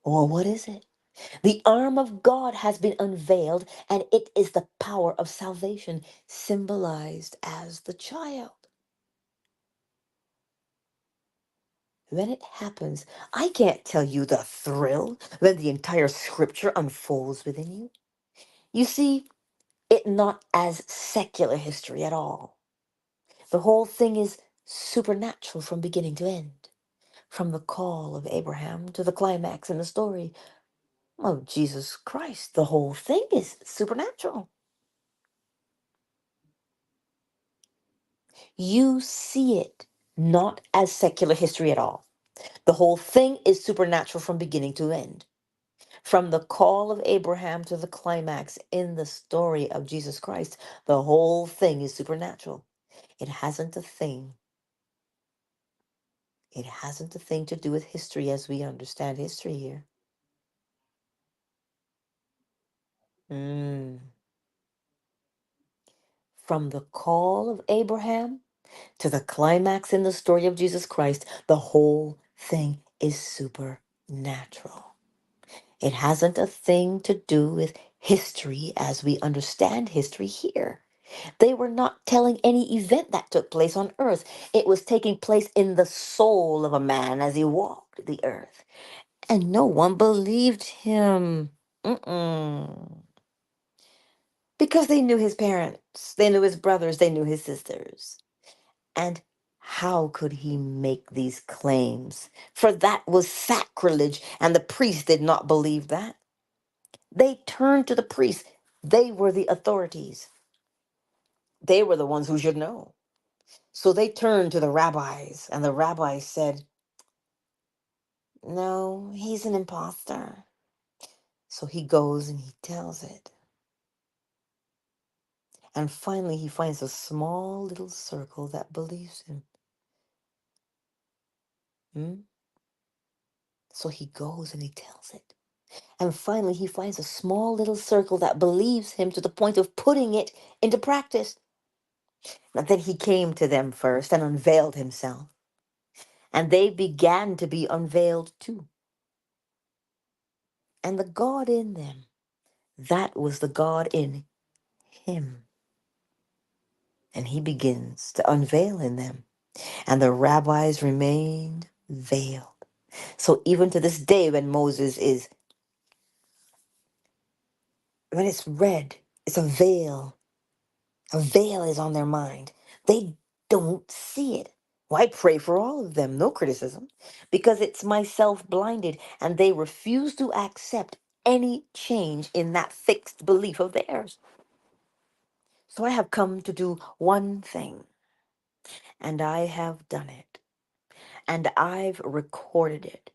Well, what is it? The arm of God has been unveiled, and it is the power of salvation symbolized as the child. When it happens, I can't tell you the thrill when the entire scripture unfolds within you. You see, it not as secular history at all. The whole thing is supernatural from beginning to end. From the call of Abraham to the climax in the story of Jesus Christ, the whole thing is supernatural. You see it not as secular history at all. The whole thing is supernatural from beginning to end. From the call of Abraham to the climax in the story of Jesus Christ, the whole thing is supernatural. It hasn't a thing. It hasn't a thing to do with history as we understand history here. Mm. From the call of Abraham to the climax in the story of Jesus Christ, the whole thing is supernatural. It hasn't a thing to do with history as we understand history here. They were not telling any event that took place on earth. It was taking place in the soul of a man as he walked the earth. And no one believed him. Mm-mm. Because they knew his parents, they knew his brothers, they knew his sisters. And how could he make these claims? For that was sacrilege, and the priests did not believe that. They turned to the priests. They were the authorities. They were the ones who should know. So they turned to the rabbis, and the rabbis said, "No, he's an imposter." So he goes and he tells it. And finally, he finds a small little circle that believes him. Hmm? So he goes and he tells it. And finally, he finds a small little circle that believes him to the point of putting it into practice. And then he came to them first and unveiled himself. And they began to be unveiled too. And the God in them, that was the God in him. And he begins to unveil in them. And the rabbis remained veiled. So even to this day, when Moses is, when it's read, it's a veil. A veil is on their mind. They don't see it. Why pray for all of them? No criticism. Because it's myself blinded, and they refuse to accept any change in that fixed belief of theirs. So I have come to do one thing, and I have done it, and I've recorded it.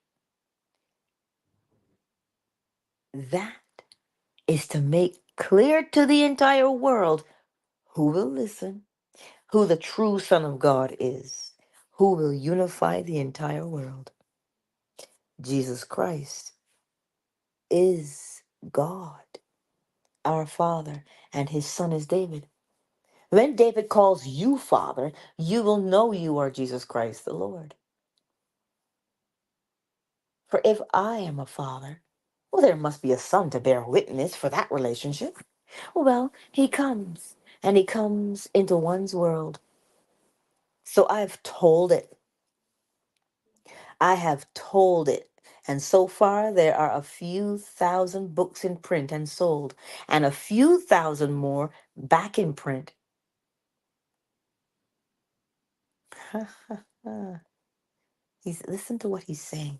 That is to make clear to the entire world who will listen, who the true Son of God is, who will unify the entire world. Jesus Christ is God, our Father, and his Son is David. When David calls you Father, you will know you are Jesus Christ the Lord. For if I am a father, well, there must be a son to bear witness for that relationship. Well, he comes, and he comes into one's world. So I've told it. I have told it. And so far, there are a few thousand books in print and sold, and a few thousand more back in print. Listen to what he's saying.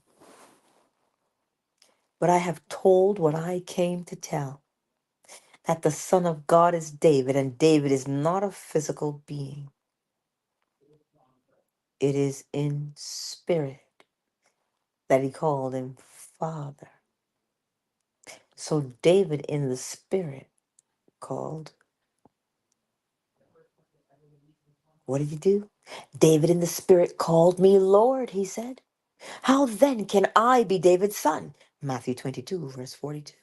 But I have told what I came to tell, that the Son of God is David, and David is not a physical being. It is in spirit that he called him Father. So David in the spirit called, what did he do? David in the spirit called me Lord, he said. How then can I be David's son? Matthew 22, verse 42.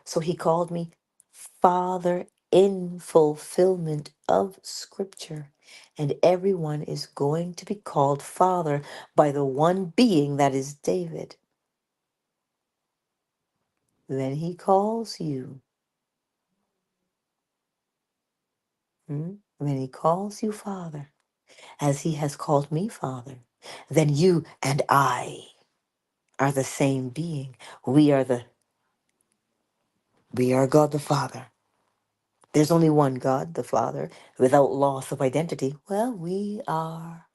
So he called me Father in fulfillment of Scripture. And everyone is going to be called Father by the one being that is David. When he calls you, when he calls you Father, as he has called me Father, then you and I are the same being. We are God the Father. There's only one God, the Father, without loss of identity. Well, we are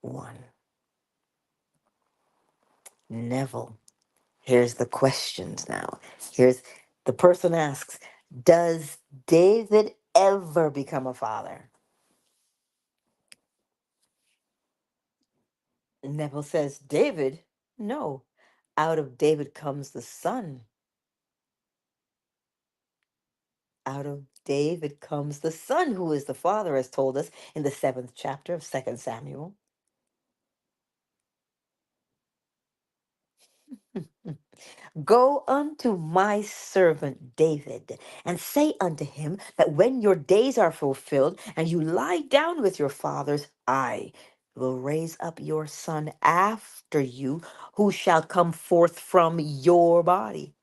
one. Neville. Here's the questions now. Here's the person asks, does David ever become a father? Neville says, David? No. Out of David comes the son. Out of David comes the son who is the father, as told us in the 7th chapter of 2 Samuel. Go unto my servant David, and say unto him that when your days are fulfilled, and you lie down with your fathers, I will raise up your son after you, who shall come forth from your body.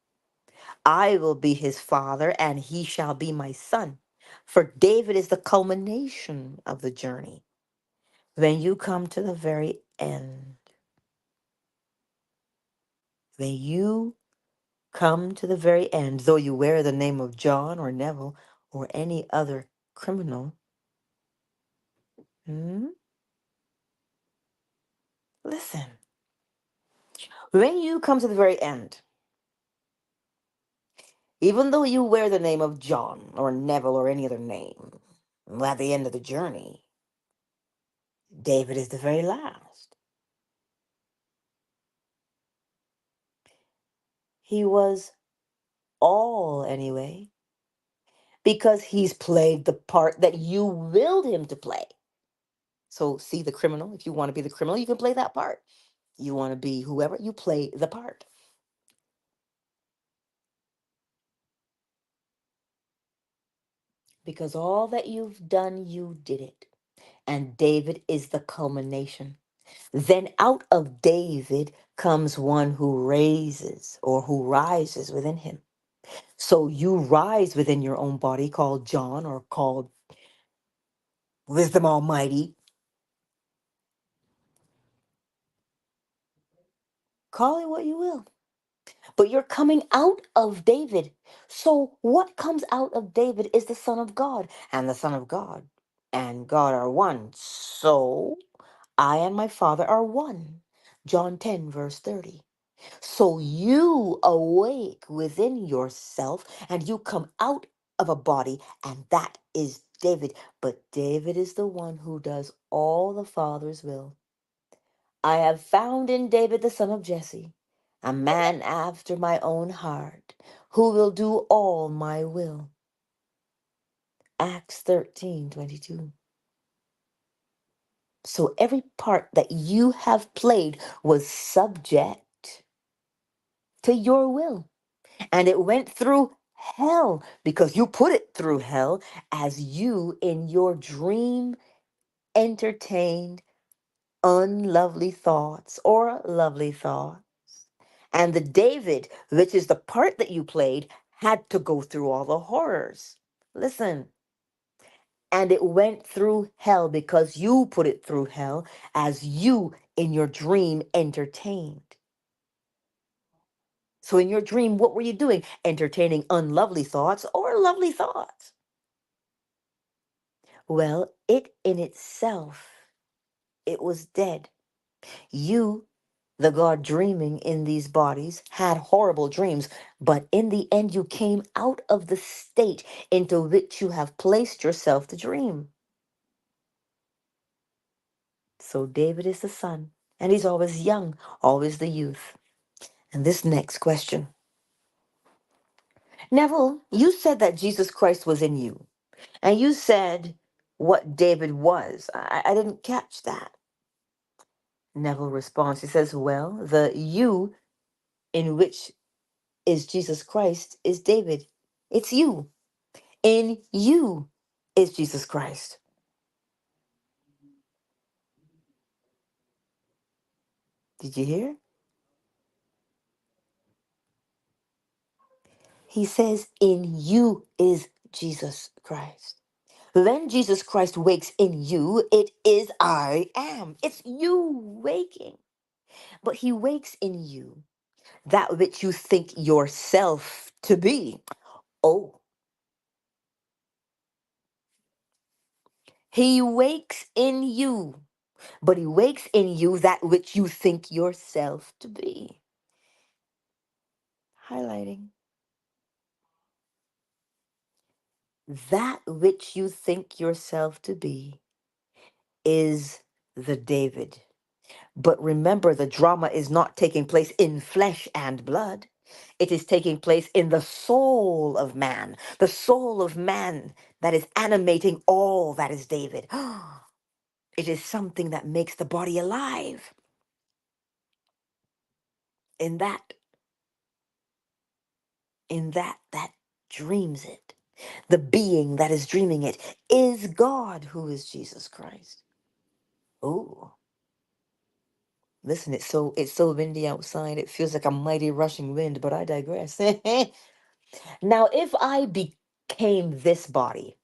I will be his father, and he shall be my son. For David is the culmination of the journey. When you come to the very end, when you come to the very end, though you wear the name of John or Neville or any other criminal, hmm, listen, when you come to the very end, even though you wear the name of John or Neville or any other name, at the end of the journey, David is the very last. He was all anyway, because he's played the part that you willed him to play. So, see the criminal. If you want to be the criminal, you can play that part. You want to be whoever, you play the part. Because all that you've done, you did it. And David is the culmination. Then out of David comes one who raises or who rises within him. So you rise within your own body, called John or called Wisdom Almighty. Call it what you will. But you're coming out of David. So what comes out of David is the Son of God. And the Son of God and God are one. So I and my Father are one. John 10, verse 30. So you awake within yourself and you come out of a body, and that is David. But David is the one who does all the Father's will. I have found in David the son of Jesse, a man after my own heart, who will do all my will. Acts 13:22. So every part that you have played was subject to your will. And it went through hell because you put it through hell as you in your dream entertained unlovely thoughts or lovely thoughts. And the David, which is the part that you played, had to go through all the horrors. Listen. And it went through hell because you put it through hell as you in your dream entertained. So in your dream, what were you doing? Entertaining unlovely thoughts or lovely thoughts? Well, it in itself, it was dead. You, the God dreaming in these bodies, had horrible dreams, but in the end, you came out of the state into which you have placed yourself to dream. So David is the son, and he's always young, always the youth. And this next question. Neville, you said that Jesus Christ was in you, and you said what David was. I didn't catch that. Neville responds. He says, well, the you in which is Jesus Christ is David. It's you. In you is Jesus Christ. Did you hear? He says, in you is Jesus Christ. When Jesus Christ wakes in you, it is I am. It's you waking. But he wakes in you that which you think yourself to be. Oh, he wakes in you, but he wakes in you that which you think yourself to be. Highlighting that which you think yourself to be is the David. But remember, the drama is not taking place in flesh and blood. It is taking place in the soul of man, the soul of man that is animating all that is David. It is something that makes the body alive. In that, that dreams it. The being that is dreaming it is God, who is Jesus Christ. Oh, listen, it's so windy outside. It feels like a mighty rushing wind, but I digress. Now, if I became this body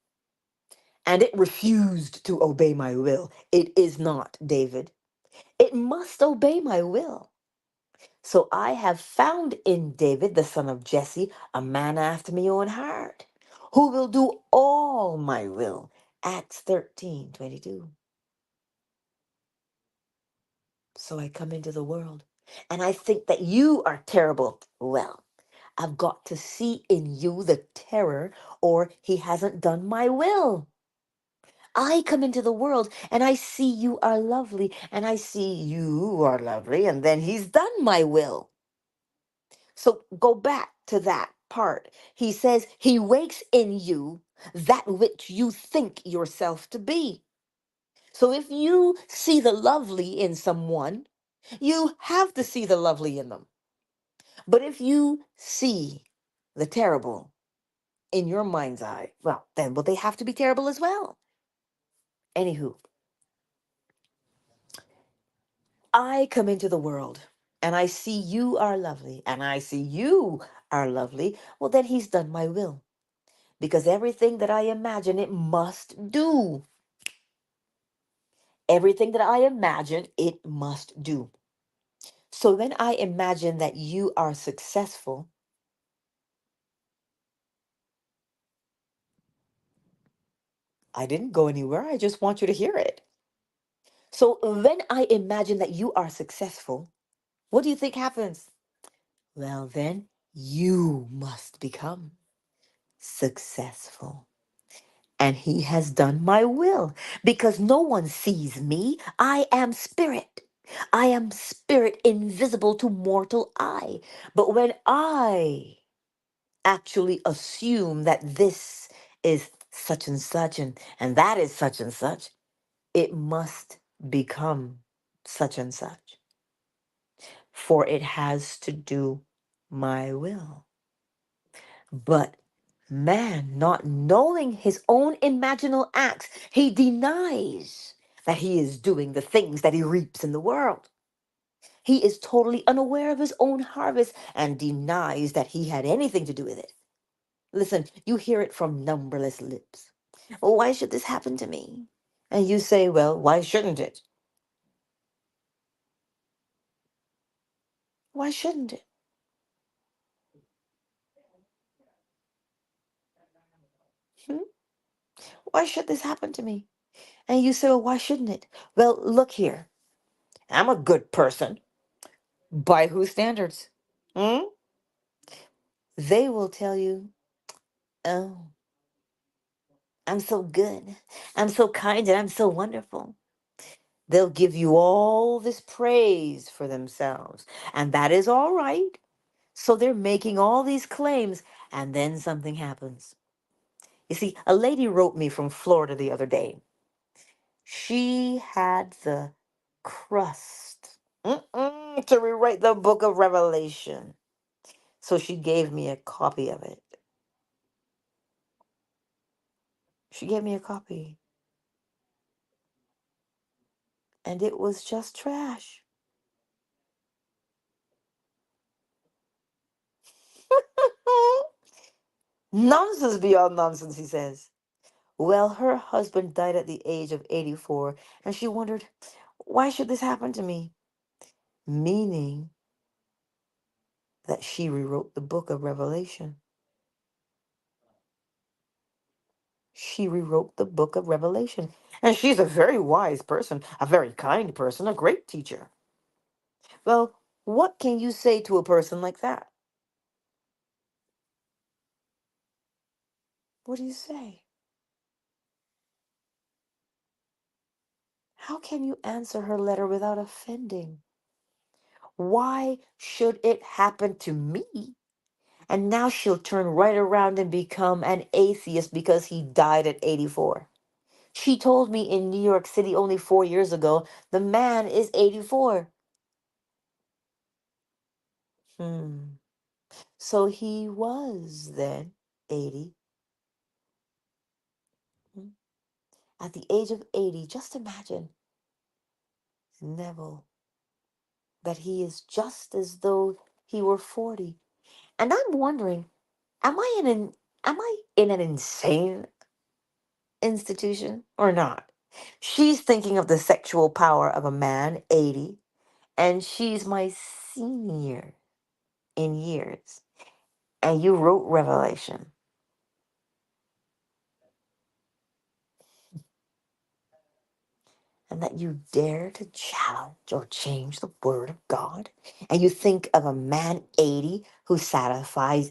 and it refused to obey my will, it is not David. It must obey my will. So I have found in David, the son of Jesse, a man after my own heart, who will do all my will. Acts 13:22. So I come into the world and I think that you are terrible. Well, I've got to see in you the terror, or he hasn't done my will. I come into the world and I see you are lovely, and I see you are lovely, and then he's done my will. So go back to that part. He says he wakes in you that which you think yourself to be. So if you see the lovely in someone, you have to see the lovely in them. But if you see the terrible in your mind's eye, well, then will they have to be terrible as well? Anywho, I come into the world and I see you are lovely and I see you are lovely. Well, then he's done my will, because everything that I imagine it must do. Everything that I imagine it must do. So when I imagine that you are successful, I didn't go anywhere. I just want you to hear it. So when I imagine that you are successful, what do you think happens? Well, then you must become successful. And he has done my will, because no one sees me. I am spirit. I am spirit invisible to mortal eye. But when I actually assume that this is such and that is such and such, it must become such and such, for it has to do my will. But man, not knowing his own imaginal acts, he denies that he is doing the things that he reaps in the world. He is totally unaware of his own harvest and denies that he had anything to do with it. Listen, you hear it from numberless lips. "Oh, why should this happen to me?" And you say, well, why shouldn't it? Why shouldn't it? Hmm? Why should this happen to me? And you say, well, why shouldn't it? Well, look here. I'm a good person. By whose standards? Hmm? They will tell you, oh, I'm so good. I'm so kind and I'm so wonderful. They'll give you all this praise for themselves. And that is all right. So they're making all these claims, and then something happens. You see, a lady wrote me from Florida the other day. She had the crust to rewrite the book of Revelation. So she gave me a copy of it. She gave me a copy, and it was just trash. Nonsense beyond nonsense, he says. Well, her husband died at the age of 84, and she wondered, why should this happen to me? Meaning that she rewrote the book of Revelation. She rewrote the book of Revelation. And she's a very wise person, a very kind person, a great teacher. Well, what can you say to a person like that? What do you say? How can you answer her letter without offending? Why should it happen to me? And now she'll turn right around and become an atheist because he died at 84. She told me in New York City only 4 years ago, the man is 84. Hmm. So he was then 80. Hmm. At the age of 80, just imagine, Neville, that he is just as though he were 40. And I'm wondering, am I in an insane institution or not? She's thinking of the sexual power of a man, 80, and she's my senior in years. And you wrote Revelation, and that you dare to challenge or change the word of God, and you think of a man 80 who satisfies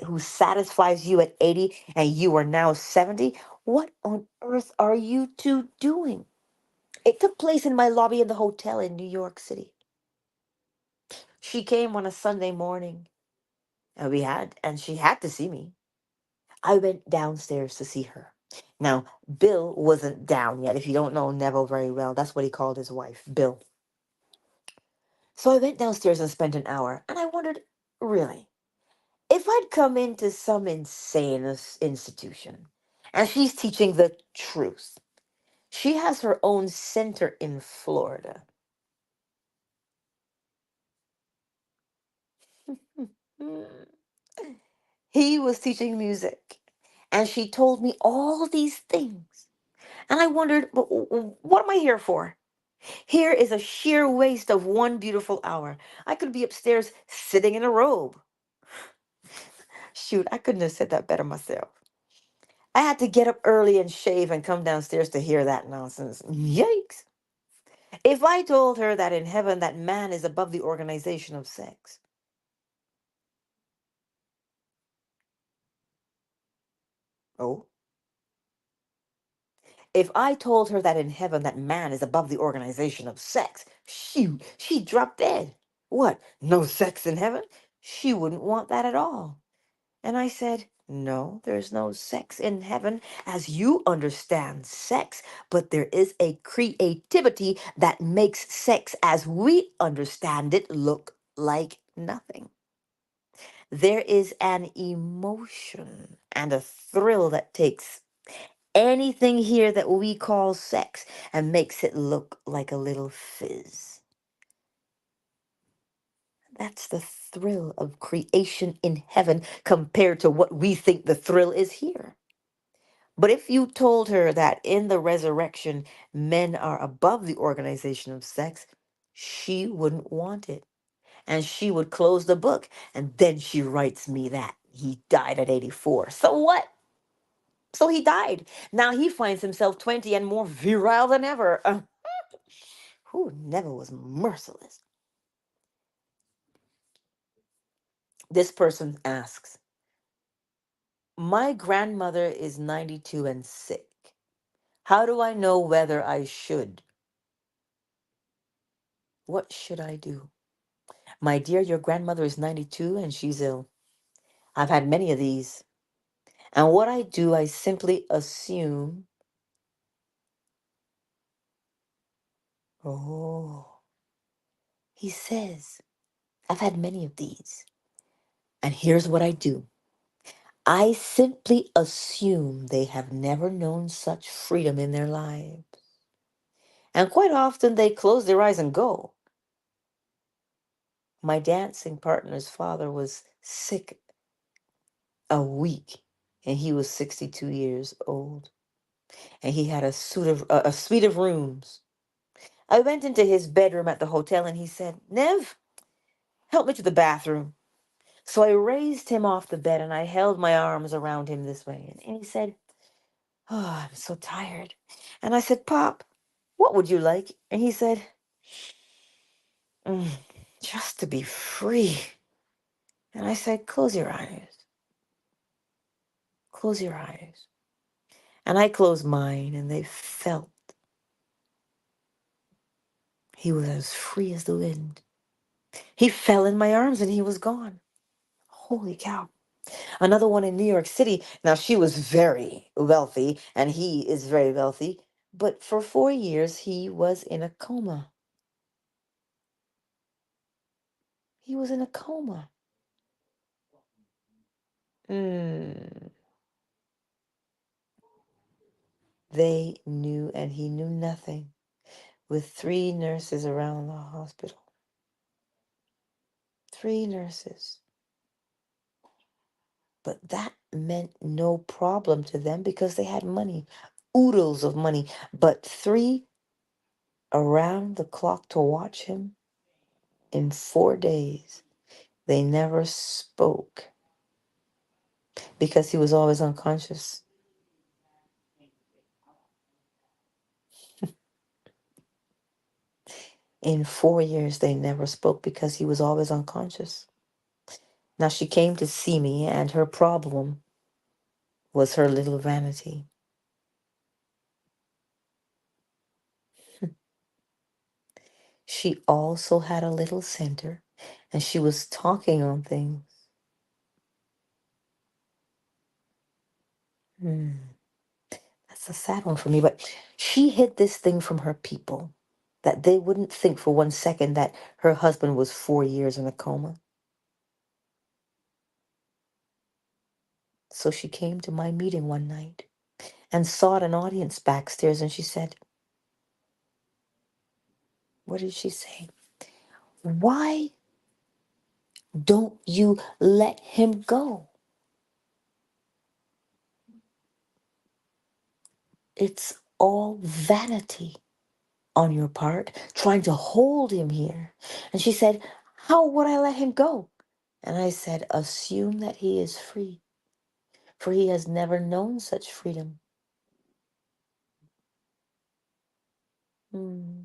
you at 80 and you are now 70. What on earth are you two doing? It took place in my lobby in the hotel in New York City. She came on a Sunday morning, and she had to see me. I went downstairs to see her. Now, Bill wasn't down yet. If you don't know Neville very well, that's what he called his wife, Bill. So I went downstairs and spent an hour, and I wondered, really, if I'd come into some insane institution and she's teaching the truth, she has her own center in Florida. He was teaching music, and she told me all these things. And I wondered, what am I here for? Here is a sheer waste of one beautiful hour. I could be upstairs sitting in a robe. Shoot, I couldn't have said that better myself. I had to get up early and shave and come downstairs to hear that nonsense. Yikes. If I told her that in heaven that man is above the organization of sex, oh, if I told her that in heaven that man is above the organization of sex, shoot, she'd drop dead. What? No sex in heaven? She wouldn't want that at all. And I said, no, there's no sex in heaven as you understand sex, but there is a creativity that makes sex as we understand it look like nothing. There is an emotion and a thrill that takes anything here that we call sex and makes it look like a little fizz. That's the thrill of creation in heaven compared to what we think the thrill is here. But if you told her that in the resurrection men are above the organization of sex, she wouldn't want it. And she would close the book. And then she writes me that he died at 84. So what? So he died. Now he finds himself 20 and more virile than ever. Who never was merciless? This person asks, my grandmother is 92 and sick. How do I know whether I should? What should I do? My dear, your grandmother is 92 and she's ill. I've had many of these. And what I do, I simply assume, oh, He says, I've had many of these. And here's what I do. I simply assume they have never known such freedom in their lives. And quite often they close their eyes and go. My dancing partner's father was sick a week, and he was 62 years old. And he had a suite of rooms. I went into his bedroom at the hotel and he said, Nev, help me to the bathroom. So I raised him off the bed and I held my arms around him this way. And he said, Oh, I'm so tired. And I said, Pop, what would you like? And he said, "Mm, just to be free." And I said, Close your eyes. Close your eyes. And I closed mine and they felt he was as free as the wind. He fell in my arms and he was gone. Holy cow. Another one in New York City. Now, she was very wealthy and he is very wealthy. But for 4 years, he was in a coma. He was in a coma. Mm. They knew and he knew nothing, with 3 nurses around the hospital. 3 nurses. But that meant no problem to them because they had money, oodles of money. But 3 around the clock to watch him in 4 days. They never spoke because he was always unconscious. In 4 years, they never spoke because he was always unconscious. Now, she came to see me, and her problem was her little vanity. She also had a little center, and she was talking on things. Hmm. That's a sad one for me, but she hid this thing from her people that they wouldn't think for 1 second that her husband was 4 years in a coma. So she came to my meeting one night and saw an audience backstairs, and she said, what did she say? Why don't you let him go? It's all vanity on your part, trying to hold him here. And she said, how would I let him go? And I said, assume that he is free, for he has never known such freedom. Hmm.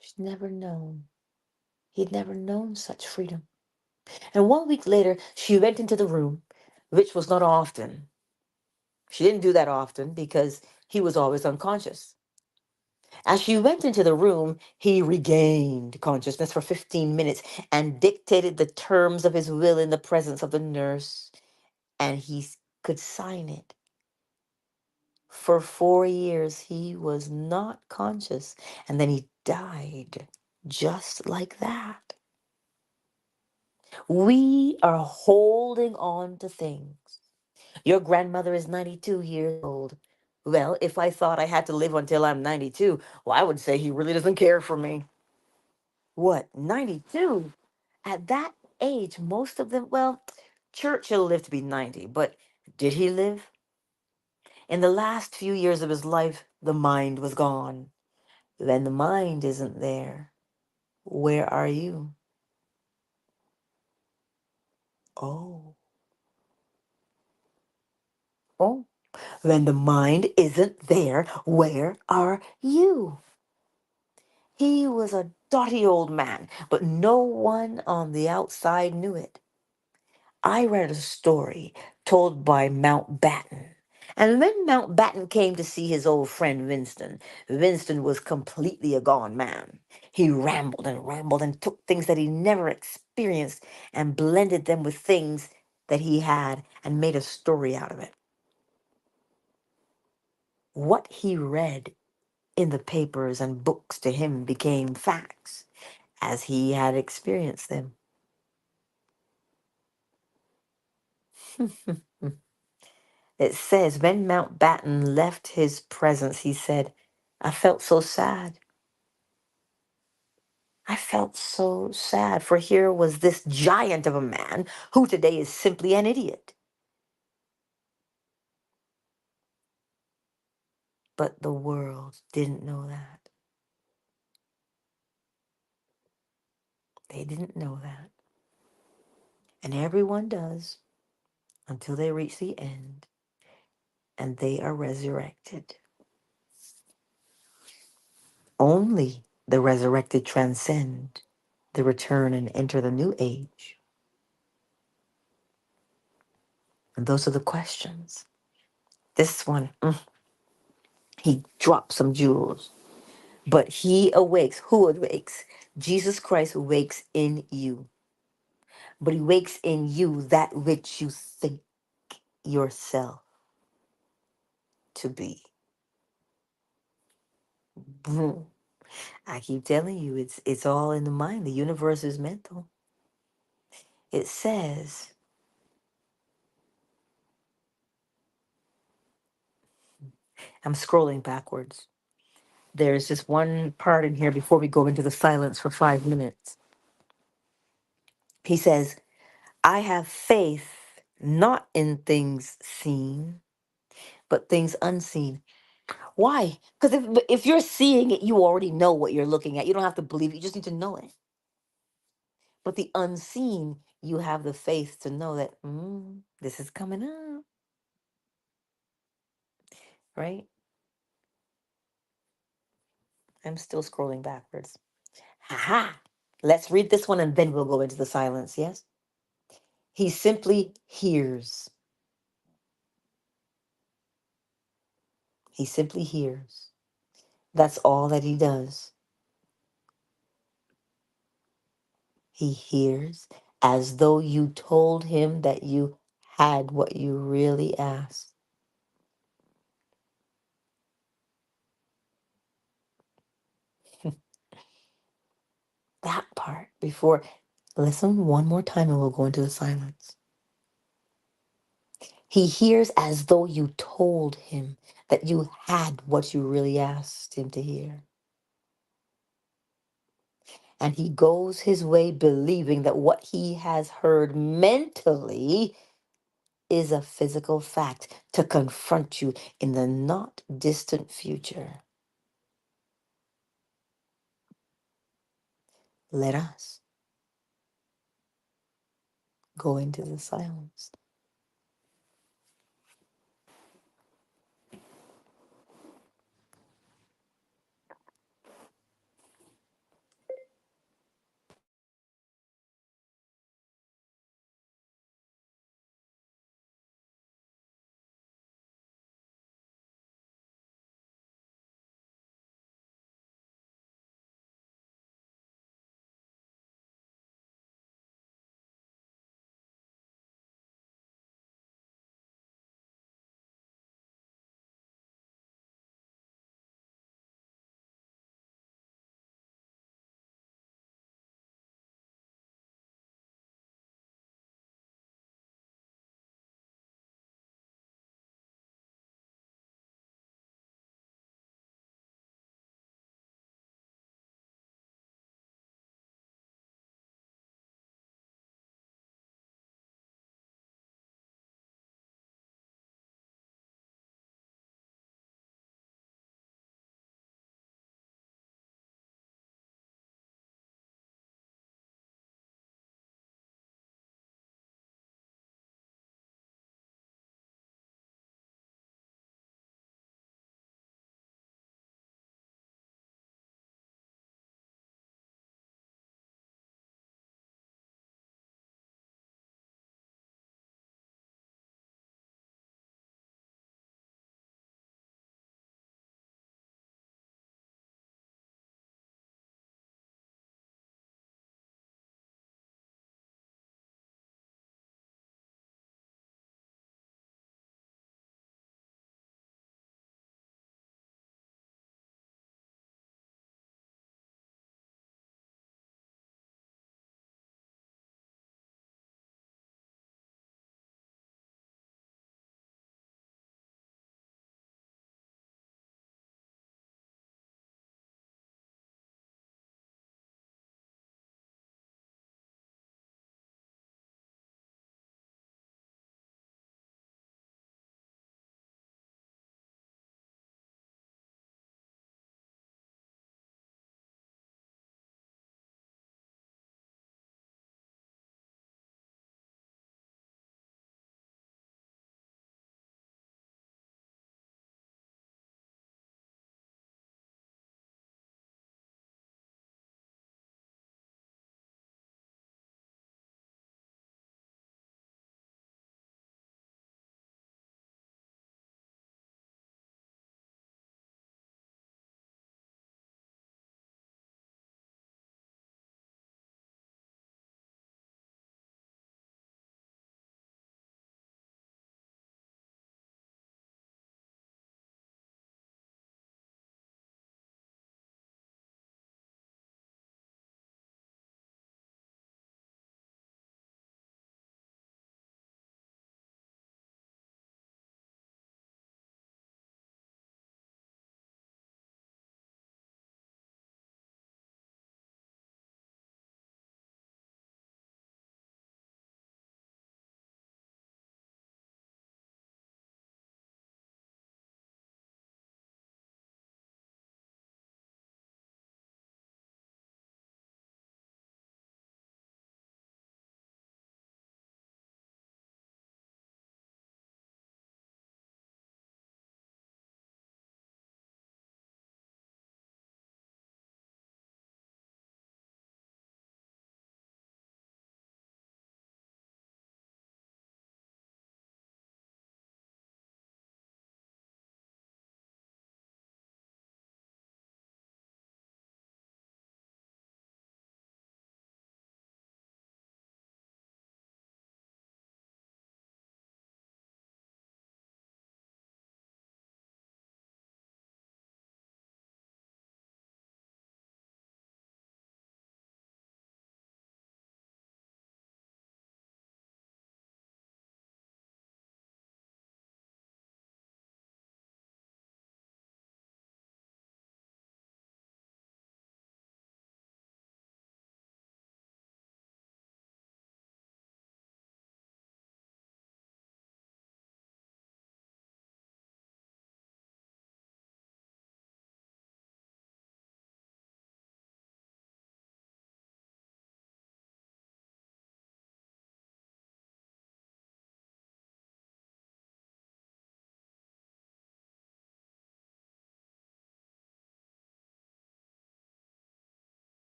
She's never known. He'd never known such freedom. And 1 week later, she went into the room, which was not often. She didn't do that often because he was always unconscious. As she went into the room, he regained consciousness for 15 minutes and dictated the terms of his will in the presence of the nurse, and could sign it. For 4 years, he was not conscious, and then he died just like that. We are holding on to things. Your grandmother is 92 years old. Well, if I thought I had to live until I'm 92, well, I would say he really doesn't care for me. What, 92? At that age, most of them, well, Churchill lived to be 90, but did he live? In the last few years of his life, the mind was gone. Then the mind isn't there. Where are you? Oh, oh. When the mind isn't there, where are you? He was a dotty old man, but no one on the outside knew it. I read a story told by Mountbatten. And when Mountbatten came to see his old friend Winston, Winston was completely a gone man. He rambled and took things that he never experienced and blended them with things that he had and made a story out of it. What he read in the papers and books to him became facts as he had experienced them. It says, when Mountbatten left his presence, he said, I felt so sad. I felt so sad, for here was this giant of a man who today is simply an idiot. But the world didn't know that. They didn't know that. And everyone does until they reach the end and they are resurrected. Only the resurrected transcend the return and enter the new age. And those are the questions. This one, he dropped some jewels. But he awakes. Who awakes? Jesus Christ awakes in you. But he wakes in you that which you think yourself to be. Boom. I keep telling you, it's all in the mind. The universe is mental. It says, I'm scrolling backwards. There's this one part in here before we go into the silence for 5 minutes. He says, I have faith not in things seen, but things unseen. Why? Because if you're seeing it, you already know what you're looking at. You don't have to believe it. You just need to know it. But the unseen, you have the faith to know that this is coming up, right? I'm still scrolling backwards. Ha! Let's read this one and then we'll go into the silence, yes? He simply hears. He simply hears. That's all that he does. He hears as though you told him that you had what you really asked. That part before. Listen one more time and we'll go into the silence. He hears as though you told him that you had what you really asked him to hear. And he goes his way believing that what he has heard mentally is a physical fact to confront you in the not distant future. Let us go into the silence.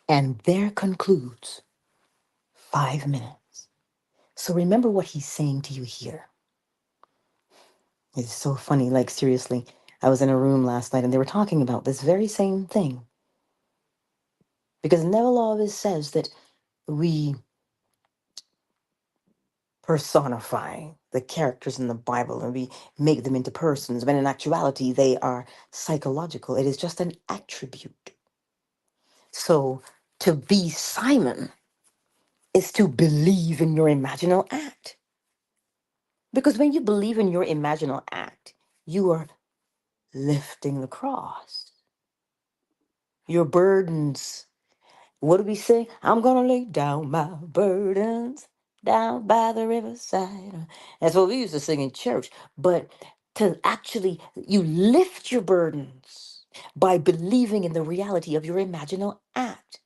And there concludes 5 minutes. So remember what he's saying to you here. It's so funny, like seriously. I was in a room last night and they were talking about this very same thing. Because Neville always says that we personify the characters in the Bible and we make them into persons, when in actuality they are psychological. It is just an attribute. So to be Simon is to believe in your imaginal act. Because when you believe in your imaginal act, you are lifting the cross. Your burdens. What do we say? I'm gonna lay down my burdens down by the riverside. That's what we used to sing in church. But to actually, you lift your burdens by believing in the reality of your imaginal act.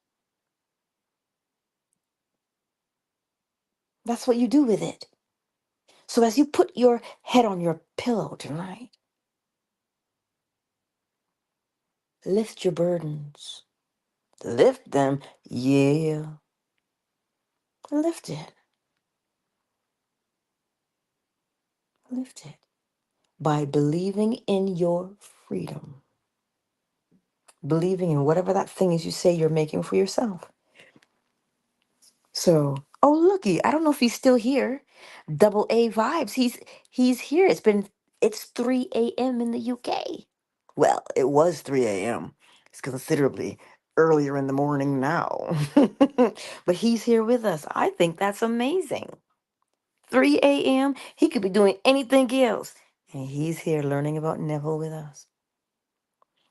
That's what you do with it. So as you put your head on your pillow tonight, lift your burdens. Lift them, yeah. Lift it. Lift it. By believing in your freedom. Believing in whatever that thing is you say you're making for yourself. So, oh looky, I don't know if he's still here. Double A vibes. He's here. It's 3 a.m. in the UK. Well, it was 3 a.m. It's considerably earlier in the morning now. But he's here with us. I think that's amazing. 3 a.m. He could be doing anything else. And he's here learning about Neville with us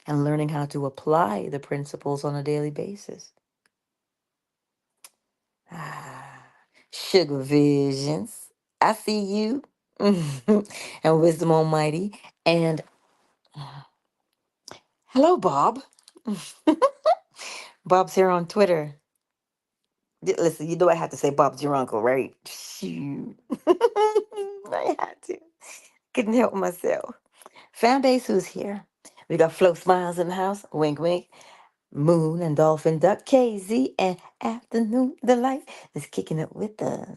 and learning how to apply the principles on a daily basis. Ah, Sugar Visions. I see you. And Wisdom Almighty. And hello, Bob. Bob's here on Twitter. Listen, you know I had to say Bob's your uncle, right? Shoot. I had to. Couldn't help myself. Fanbase, who's here? We got Flo Smiles in the house. Wink, wink. Moon and Dolphin Duck. KZ and Afternoon Delight is kicking it with us.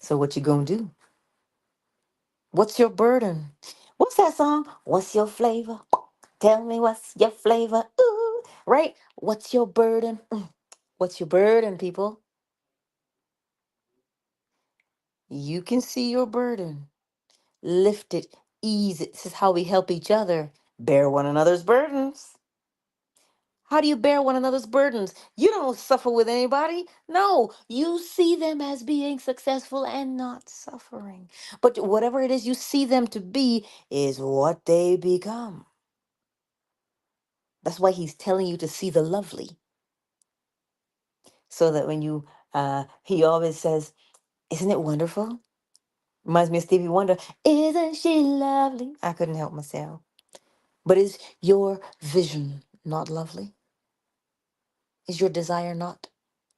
So what you gonna do? What's your burden? What's that song? What's your flavor? Tell me what's your flavor. Ooh, right? What's your burden? What's your burden, people? You can see your burden. Lift it, ease it. This is how we help each other bear one another's burdens. How do you bear one another's burdens? You don't suffer with anybody. No, you see them as being successful and not suffering. But whatever it is you see them to be is what they become. That's why he's telling you to see the lovely. So that when he always says, isn't it wonderful? Reminds me of Stevie Wonder. Isn't she lovely? I couldn't help myself. But is your vision not lovely? Is your desire not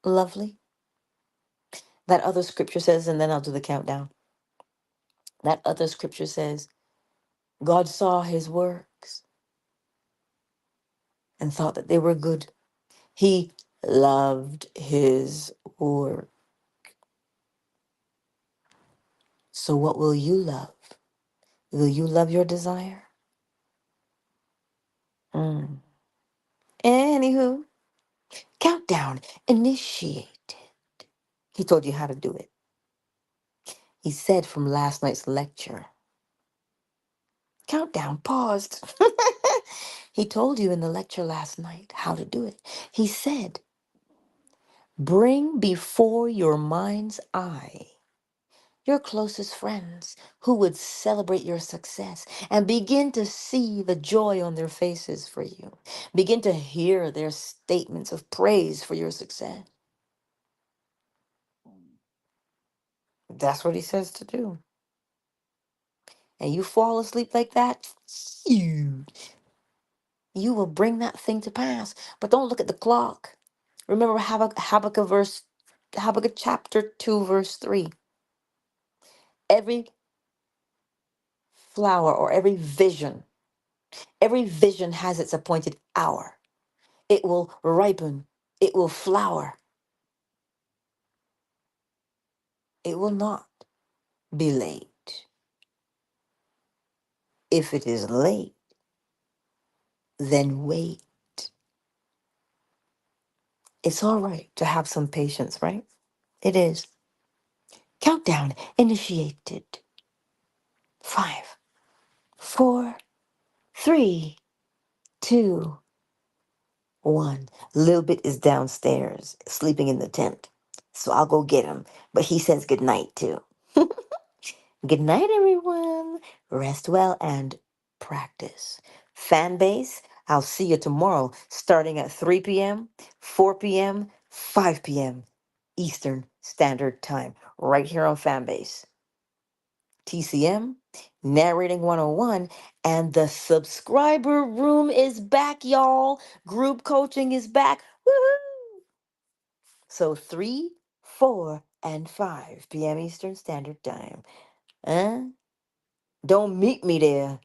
lovely? That other scripture says, and then I'll do the countdown. That other scripture says, God saw his works and thought that they were good. He loved his work. So what will you love? Will you love your desire? Mm. Anywho, countdown initiated. He told you how to do it. He said from last night's lecture. Countdown paused. He told you in the lecture last night how to do it. He said, bring before your mind's eye your closest friends who would celebrate your success and begin to see the joy on their faces for you. Begin to hear their statements of praise for your success. That's what he says to do. And you fall asleep like that, you will bring that thing to pass. But don't look at the clock. Remember Habakkuk chapter 2, verse 3. Every flower or every vision has its appointed hour. It will ripen. It will flower. It will not be late. If it is late, then wait. It's all right to have some patience, right? It is. Countdown initiated. 5, 4, 3, 2, 1. Little bit is downstairs, sleeping in the tent. So I'll go get him. But he says good night too. Good night, everyone. Rest well and practice. Fan base, I'll see you tomorrow starting at 3 p.m., 4 p.m., 5 p.m. Eastern Standard Time, right here on Fanbase. TCM, Narrating 101, and the subscriber room is back, y'all. Group coaching is back. Woohoo! So 3, 4, and 5 p.m. Eastern Standard Time. Huh? Don't meet me there.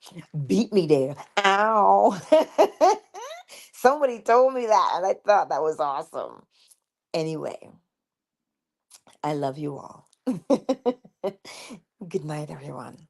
Beat me there. Ow. Somebody told me that, and I thought that was awesome. Anyway, I love you all. Good night, everyone.